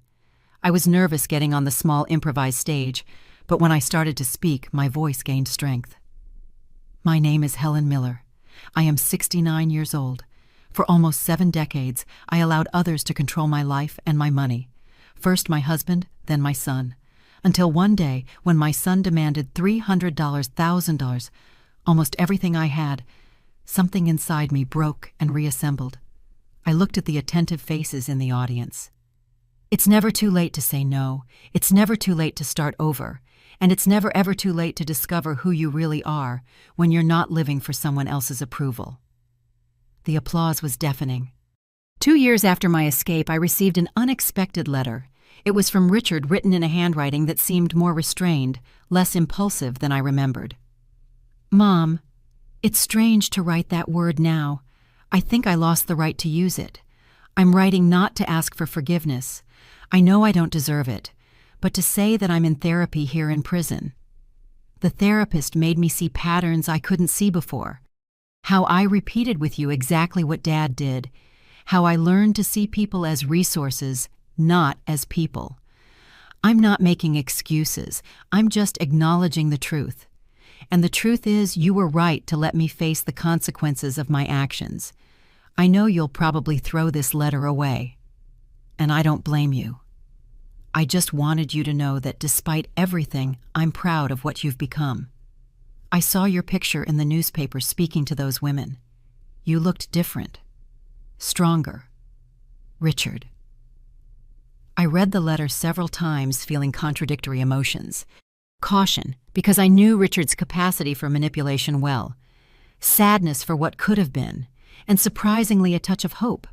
[SPEAKER 1] I was nervous getting on the small improvised stage, but when I started to speak, my voice gained strength. "My name is Helen Miller. I am 69 years old. For almost 7 decades, I allowed others to control my life and my money. First my husband, then my son. Until one day, when my son demanded $300,000, almost everything I had, something inside me broke and reassembled. I looked at the attentive faces in the audience. It's never too late to say no. It's never too late to start over. And it's never ever too late to discover who you really are when you're not living for someone else's approval. The applause was deafening. 2 years after my escape, I received an unexpected letter. It was from Richard, written in a handwriting that seemed more restrained, less impulsive than I remembered. Mom, it's strange to write that word now. I think I lost the right to use it. I'm writing not to ask for forgiveness. I know I don't deserve it, but to say that I'm in therapy here in prison. The therapist made me see patterns I couldn't see before. How I repeated with you exactly what Dad did. How I learned to see people as resources, not as people. I'm not making excuses. I'm just acknowledging the truth. And the truth is, you were right to let me face the consequences of my actions. I know you'll probably throw this letter away. And I don't blame you. I just wanted you to know that despite everything, I'm proud of what you've become. I saw your picture in the newspaper speaking to those women. You looked different. Stronger. Richard. I read the letter several times, feeling contradictory emotions. Caution, because I knew Richard's capacity for manipulation well. Sadness for what could have been, and surprisingly a touch of hope.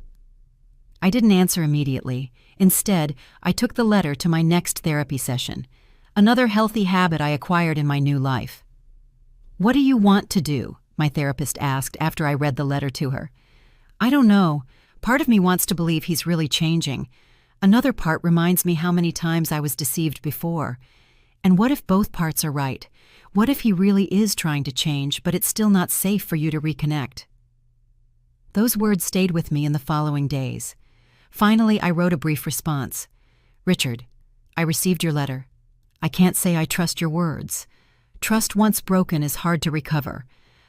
[SPEAKER 1] I didn't answer immediately. Instead, I took the letter to my next therapy session, another healthy habit I acquired in my new life. What do you want to do? My therapist asked after I read the letter to her. I don't know. Part of me wants to believe he's really changing. Another part reminds me how many times I was deceived before. And what if both parts are right? What if he really is trying to change, but it's still not safe for you to reconnect? Those words stayed with me in the following days. Finally, I wrote a brief response. Richard, I received your letter. I can't say I trust your words. Trust once broken is hard to recover,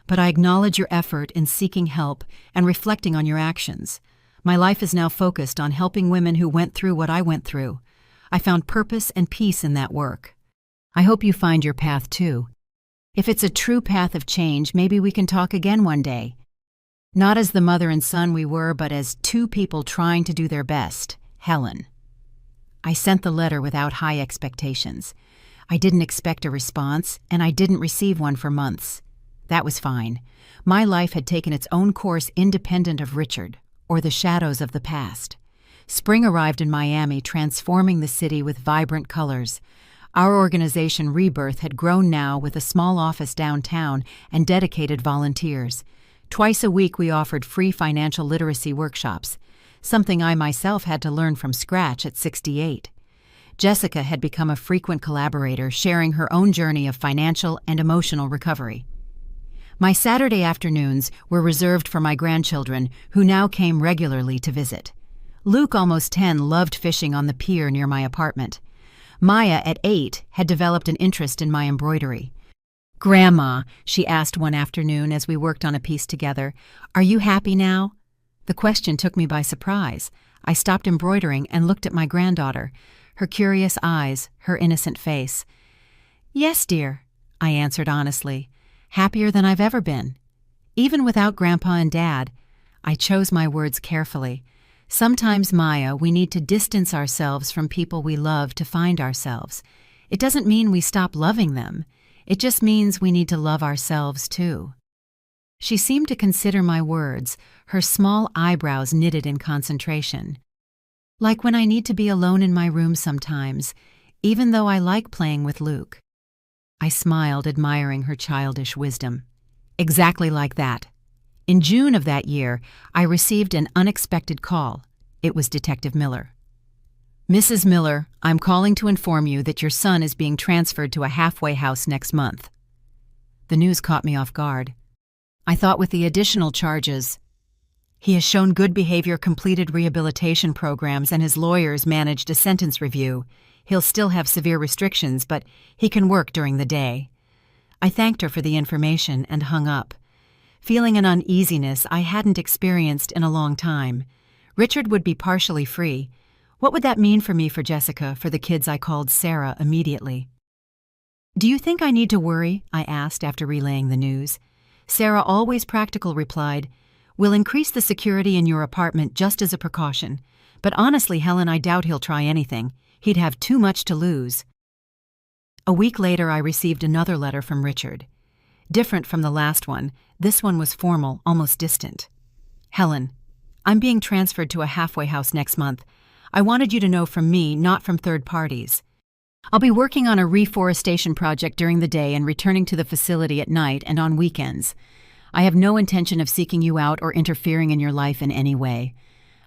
[SPEAKER 1] but I acknowledge your effort in seeking help and reflecting on your actions. My life is now focused on helping women who went through what I went through. I found purpose and peace in that work. I hope you find your path too. If it's a true path of change, maybe we can talk again one day. Not as the mother and son we were, but as two people trying to do their best. Helen. I sent the letter without high expectations. I didn't expect a response, and I didn't receive one for months. That was fine. My life had taken its own course independent of Richard, or the shadows of the past. Spring arrived in Miami, transforming the city with vibrant colors. Our organization Rebirth had grown now with a small office downtown and dedicated volunteers. Twice a week we offered free financial literacy workshops, something I myself had to learn from scratch at 68. Jessica had become a frequent collaborator, sharing her own journey of financial and emotional recovery. My Saturday afternoons were reserved for my grandchildren, who now came regularly to visit. Luke, almost 10, loved fishing on the pier near my apartment. Maya, at 8, had developed an interest in my embroidery. Grandma, she asked one afternoon as we worked on a piece together, are you happy now? The question took me by surprise. I stopped embroidering and looked at my granddaughter, her curious eyes, her innocent face. Yes, dear, I answered honestly, happier than I've ever been. Even without Grandpa and Dad, I chose my words carefully. Sometimes, Maya, we need to distance ourselves from people we love to find ourselves. It doesn't mean we stop loving them. It just means we need to love ourselves too. She seemed to consider my words, her small eyebrows knitted in concentration. Like when I need to be alone in my room sometimes, even though I like playing with Luke. I smiled, admiring her childish wisdom. Exactly like that. In June of that year, I received an unexpected call. It was Detective Miller. Mrs. Miller, I'm calling to inform you that your son is being transferred to a halfway house next month. The news caught me off guard. I thought with the additional charges, he has shown good behavior, completed rehabilitation programs, and his lawyers managed a sentence review. He'll still have severe restrictions, but he can work during the day. I thanked her for the information and hung up, feeling an uneasiness I hadn't experienced in a long time. Richard would be partially free. What would that mean for me, for Jessica, for the kids? I called Sarah immediately. Do you think I need to worry? I asked after relaying the news. Sarah, always practical, replied, We'll increase the security in your apartment just as a precaution. But honestly, Helen, I doubt he'll try anything. He'd have too much to lose. A week later, I received another letter from Richard. Different from the last one, this one was formal, almost distant. Helen, I'm being transferred to a halfway house next month. I wanted you to know from me, not from third parties. I'll be working on a reforestation project during the day and returning to the facility at night and on weekends. I have no intention of seeking you out or interfering in your life in any way.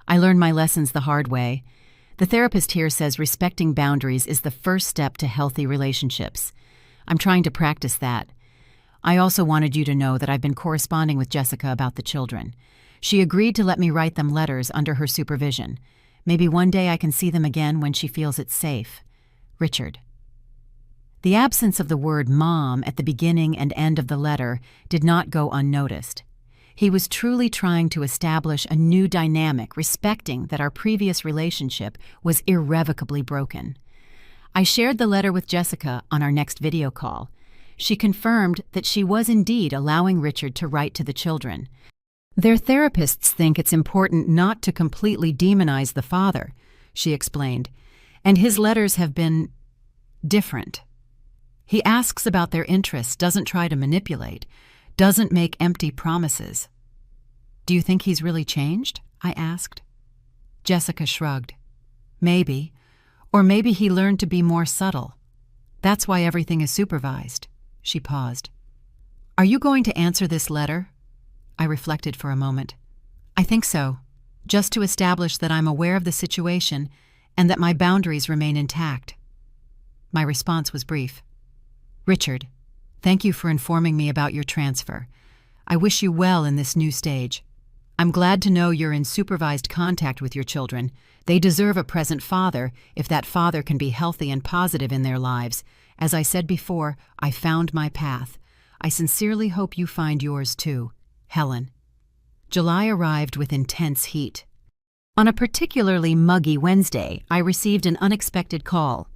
[SPEAKER 1] I learned my lessons the hard way. The therapist here says respecting boundaries is the first step to healthy relationships. I'm trying to practice that. I also wanted you to know that I've been corresponding with Jessica about the children. She agreed to let me write them letters under her supervision. Maybe one day I can see them again when she feels it's safe. Richard. The absence of the word mom at the beginning and end of the letter did not go unnoticed. He was truly trying to establish a new dynamic, respecting that our previous relationship was irrevocably broken. I shared the letter with Jessica on our next video call. She confirmed that she was indeed allowing Richard to write to the children. Their therapists think it's important not to completely demonize the father, she explained, and his letters have been different. He asks about their interests, doesn't try to manipulate, doesn't make empty promises. Do you think he's really changed? I asked. Jessica shrugged. Maybe. Or maybe he learned to be more subtle. That's why everything is supervised. She paused. Are you going to answer this letter? I reflected for a moment. I think so, just to establish that I'm aware of the situation and that my boundaries remain intact. My response was brief. Richard, thank you for informing me about your transfer. I wish you well in this new stage. I'm glad to know you're in supervised contact with your children. They deserve a present father if that father can be healthy and positive in their lives. As I said before, I found my path. I sincerely hope you find yours too. Helen. July arrived with intense heat. On a particularly muggy Wednesday, I received an unexpected call.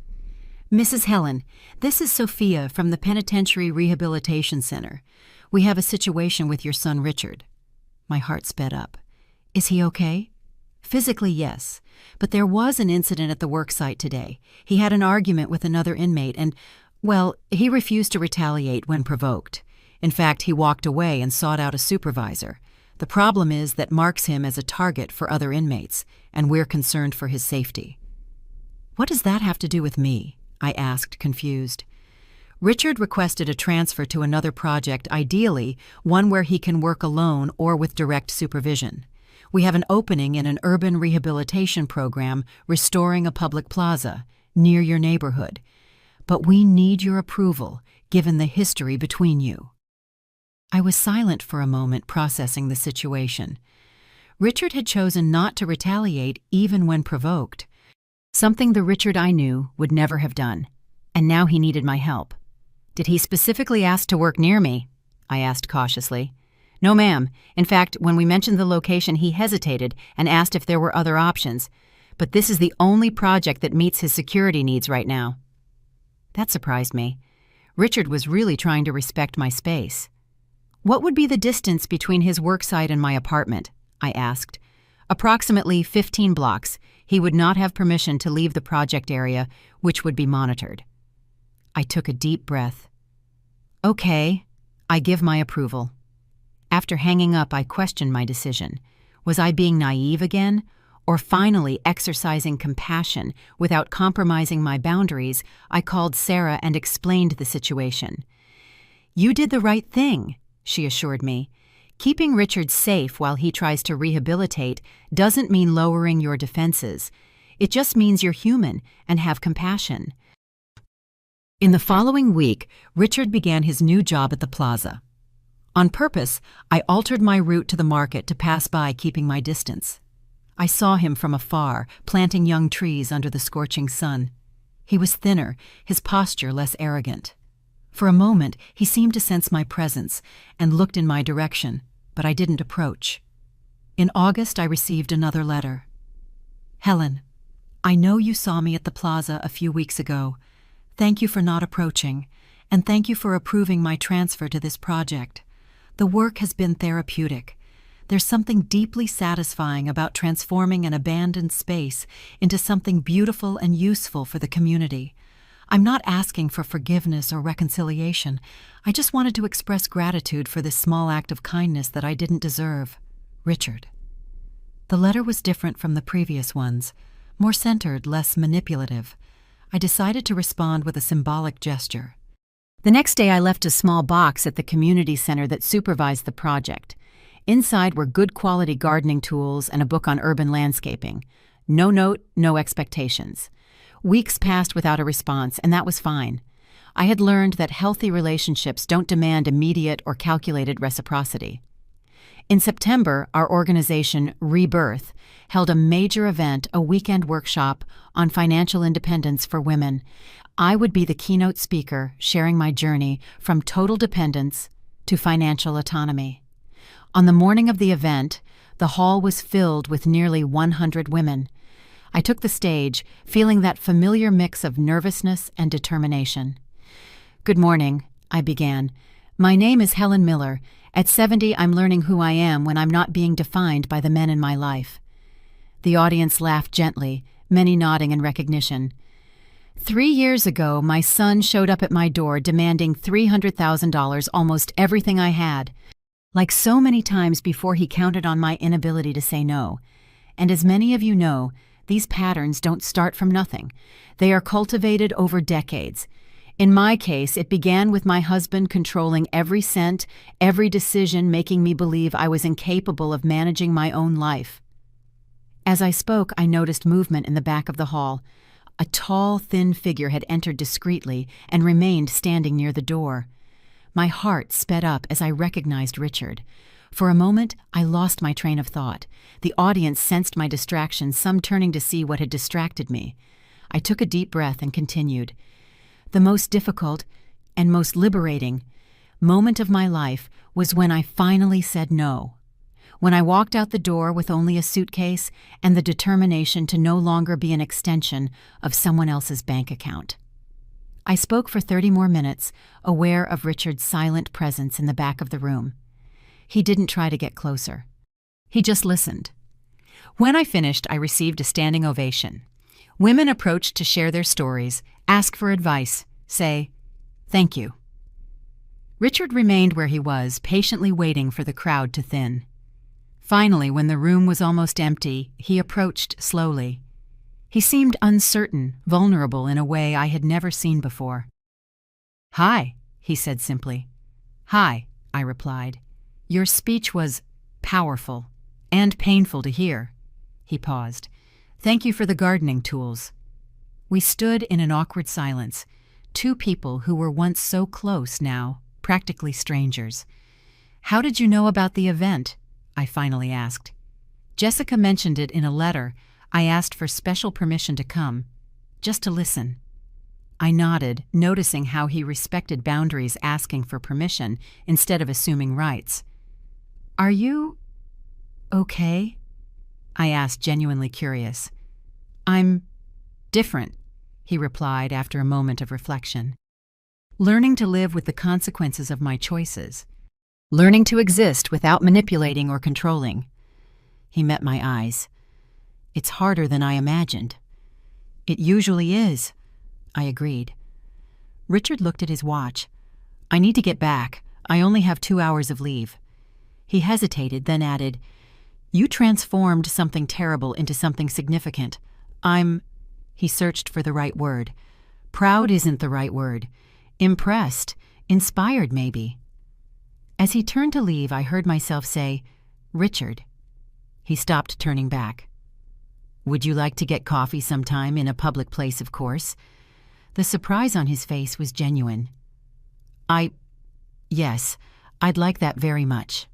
[SPEAKER 1] Mrs. Helen, this is Sophia from the Penitentiary Rehabilitation Center. We have a situation with your son Richard. My heart sped up. Is he okay? Physically, yes, but there was an incident at the worksite today. He had an argument with another inmate and, well, he refused to retaliate when provoked. In fact, he walked away and sought out a supervisor. The problem is that marks him as a target for other inmates, and we're concerned for his safety. What does that have to do with me? I asked, confused. Richard requested a transfer to another project, ideally one where he can work alone or with direct supervision. We have an opening in an urban rehabilitation program restoring a public plaza near your neighborhood. But we need your approval, given the history between you. I was silent for a moment, processing the situation. Richard had chosen not to retaliate even when provoked, something the Richard I knew would never have done, and now he needed my help. Did he specifically ask to work near me? I asked cautiously. No, ma'am. In fact, when we mentioned the location, he hesitated and asked if there were other options. But this is the only project that meets his security needs right now. That surprised me. Richard was really trying to respect my space. What would be the distance between his worksite and my apartment? I asked. Approximately 15 blocks. He would not have permission to leave the project area, which would be monitored. I took a deep breath. Okay, I give my approval. After hanging up, I questioned my decision. Was I being naive again? Or finally exercising compassion without compromising my boundaries? I called Sarah and explained the situation. You did the right thing, she assured me. Keeping Richard safe while he tries to rehabilitate doesn't mean lowering your defenses. It just means you're human and have compassion. In the following week, Richard began his new job at the plaza. On purpose, I altered my route to the market to pass by, keeping my distance. I saw him from afar, planting young trees under the scorching sun. He was thinner, his posture less arrogant. For a moment, he seemed to sense my presence and looked in my direction, but I didn't approach. In August, I received another letter. Helen, I know you saw me at the plaza a few weeks ago. Thank you for not approaching, and thank you for approving my transfer to this project. The work has been therapeutic. There's something deeply satisfying about transforming an abandoned space into something beautiful and useful for the community. I'm not asking for forgiveness or reconciliation. I just wanted to express gratitude for this small act of kindness that I didn't deserve. Richard. The letter was different from the previous ones, more centered, less manipulative. I decided to respond with a symbolic gesture. The next day I left a small box at the community center that supervised the project. Inside were good quality gardening tools and a book on urban landscaping. No note, no expectations. Weeks passed without a response, and that was fine. I had learned that healthy relationships don't demand immediate or calculated reciprocity. In September, our organization, Rebirth, held a major event, a weekend workshop on financial independence for women. I would be the keynote speaker, sharing my journey from total dependence to financial autonomy. On the morning of the event, the hall was filled with nearly 100 women. I took the stage, feeling that familiar mix of nervousness and determination. "Good morning," I began. "My name is Helen Miller. At 70, I'm learning who I am when I'm not being defined by the men in my life." The audience laughed gently, many nodding in recognition. 3 years ago, my son showed up at my door demanding $300,000, almost everything I had. Like so many times before, he counted on my inability to say no. And as many of you know, these patterns don't start from nothing. They are cultivated over decades. In my case, it began with my husband controlling every cent, every decision, making me believe I was incapable of managing my own life. As I spoke, I noticed movement in the back of the hall. A tall, thin figure had entered discreetly and remained standing near the door. My heart sped up as I recognized Richard. For a moment, I lost my train of thought. The audience sensed my distraction, some turning to see what had distracted me. I took a deep breath and continued. The most difficult and most liberating moment of my life was when I finally said no. When I walked out the door with only a suitcase and the determination to no longer be an extension of someone else's bank account. I spoke for 30 more minutes, aware of Richard's silent presence in the back of the room. He didn't try to get closer. He just listened. When I finished, I received a standing ovation. Women approached to share their stories, ask for advice, say, "Thank you." Richard remained where he was, patiently waiting for the crowd to thin. Finally, when the room was almost empty, he approached slowly. He seemed uncertain, vulnerable in a way I had never seen before. "Hi," he said simply. "Hi," I replied. "Your speech was powerful and painful to hear." He paused. "Thank you for the gardening tools." We stood in an awkward silence, two people who were once so close now, practically strangers. "How did you know about the event?" I finally asked. "Jessica mentioned it in a letter. I asked for special permission to come, just to listen." I nodded, noticing how he respected boundaries, asking for permission instead of assuming rights. "Are you okay?" I asked, genuinely curious. "I'm different," he replied after a moment of reflection. "Learning to live with the consequences of my choices. Learning to exist without manipulating or controlling." He met my eyes. "It's harder than I imagined." "It usually is," I agreed. Richard looked at his watch. "I need to get back. I only have 2 hours of leave." He hesitated, then added, "You transformed something terrible into something significant. He searched for the right word. Proud isn't the right word. Impressed, inspired maybe. As he turned to leave, I heard myself say, "Richard." He stopped, turning back. "Would you like to get coffee sometime, in a public place, of course?" The surprise on his face was genuine. Yes, I'd like that very much."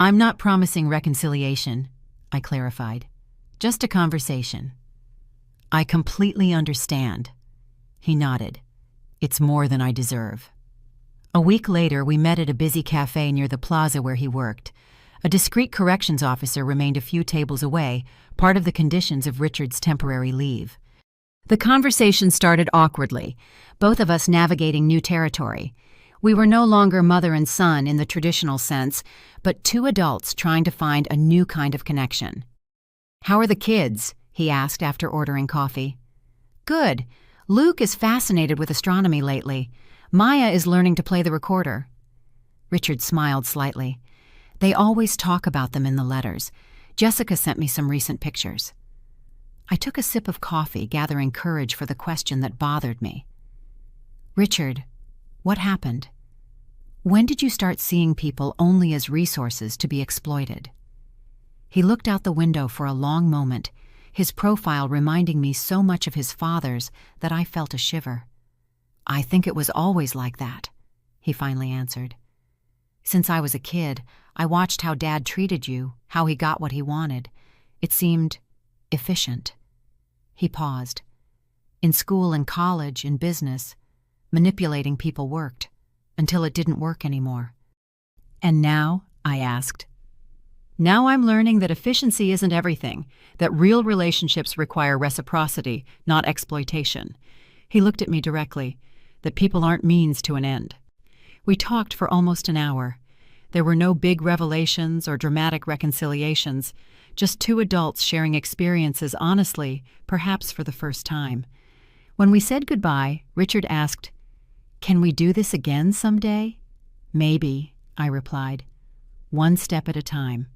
[SPEAKER 1] "I'm not promising reconciliation," I clarified. "Just a conversation." "I completely understand." He nodded. "It's more than I deserve." A week later, we met at a busy cafe near the plaza where he worked. A discreet corrections officer remained a few tables away, part of the conditions of Richard's temporary leave. The conversation started awkwardly, both of us navigating new territory. We were no longer mother and son in the traditional sense, but two adults trying to find a new kind of connection. "How are the kids?" he asked after ordering coffee. "Good. Luke is fascinated with astronomy lately. Maya is learning to play the recorder." Richard smiled slightly. "They always talk about them in the letters. Jessica sent me some recent pictures." I took a sip of coffee, gathering courage for the question that bothered me. "Richard, what happened? When did you start seeing people only as resources to be exploited?" He looked out the window for a long moment, his profile reminding me so much of his father's that I felt a shiver. "I think it was always like that," he finally answered. "Since I was a kid, I watched how Dad treated you, how he got what he wanted. It seemed efficient." He paused. "In school and college, in business, manipulating people worked, until it didn't work anymore." "And now?" I asked. "Now I'm learning that efficiency isn't everything, that real relationships require reciprocity, not exploitation." He looked at me directly, "that people aren't means to an end." We talked for almost an hour. There were no big revelations or dramatic reconciliations, just two adults sharing experiences honestly, perhaps for the first time. When we said goodbye, Richard asked, "Can we do this again someday?" "Maybe," I replied. "One step at a time."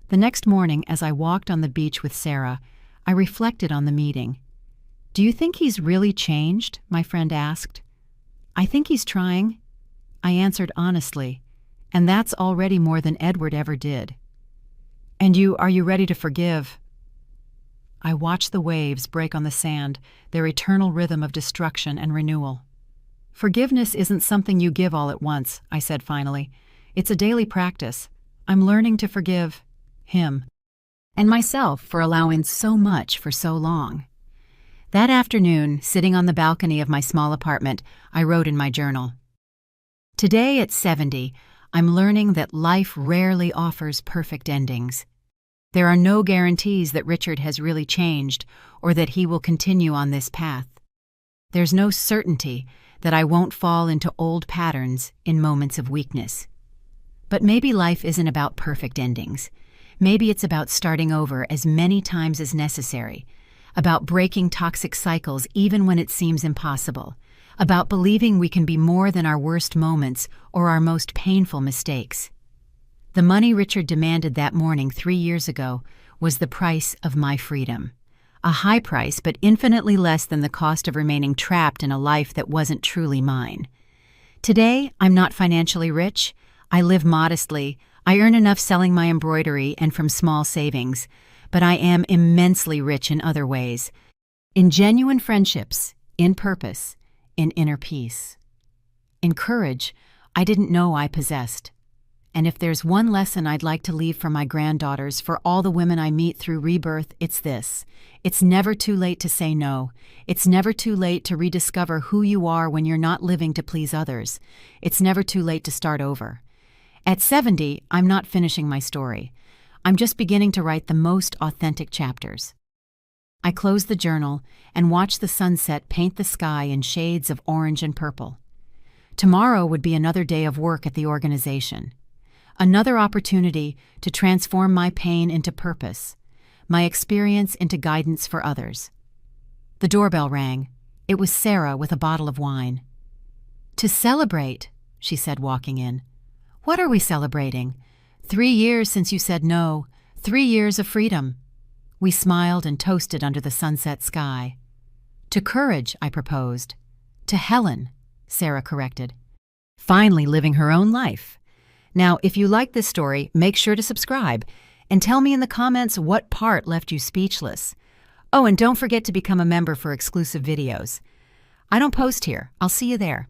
[SPEAKER 1] The next morning, as I walked on the beach with Sarah, I reflected on the meeting. "Do you think he's really changed?" my friend asked. "I think he's trying," I answered honestly, "and that's already more than Edward ever did." "And are you ready to forgive?" I watched the waves break on the sand, their eternal rhythm of destruction and renewal. "Forgiveness isn't something you give all at once," I said finally. "It's a daily practice. I'm learning to forgive him and myself for allowing so much for so long." That afternoon, sitting on the balcony of my small apartment, I wrote in my journal, "Today at 70, I'm learning that life rarely offers perfect endings. There are no guarantees that Richard has really changed or that he will continue on this path. There's no certainty that I won't fall into old patterns in moments of weakness. But maybe life isn't about perfect endings. Maybe it's about starting over as many times as necessary, about breaking toxic cycles even when it seems impossible, about believing we can be more than our worst moments or our most painful mistakes." The money Richard demanded that morning 3 years ago was the price of my freedom. A high price, but infinitely less than the cost of remaining trapped in a life that wasn't truly mine. Today, I'm not financially rich. I live modestly. I earn enough selling my embroidery and from small savings, but I am immensely rich in other ways. In genuine friendships, in purpose, in inner peace. In courage I didn't know I possessed. And if there's one lesson I'd like to leave for my granddaughters, for all the women I meet through rebirth, it's this. It's never too late to say no. It's never too late to rediscover who you are when you're not living to please others. It's never too late to start over. At 70, I'm not finishing my story. I'm just beginning to write the most authentic chapters. I closed the journal and watched the sunset paint the sky in shades of orange and purple. Tomorrow would be another day of work at the organization. Another opportunity to transform my pain into purpose, my experience into guidance for others. The doorbell rang. It was Sarah with a bottle of wine. "To celebrate," she said, walking in. "What are we celebrating? 3 years since you said no, 3 years of freedom." We smiled and toasted under the sunset sky. "To courage," I proposed. "To Helen," Sarah corrected. Finally living her own life. Now, if you like this story, make sure to subscribe and tell me in the comments what part left you speechless. Oh, and don't forget to become a member for exclusive videos. I don't post here. I'll see you there.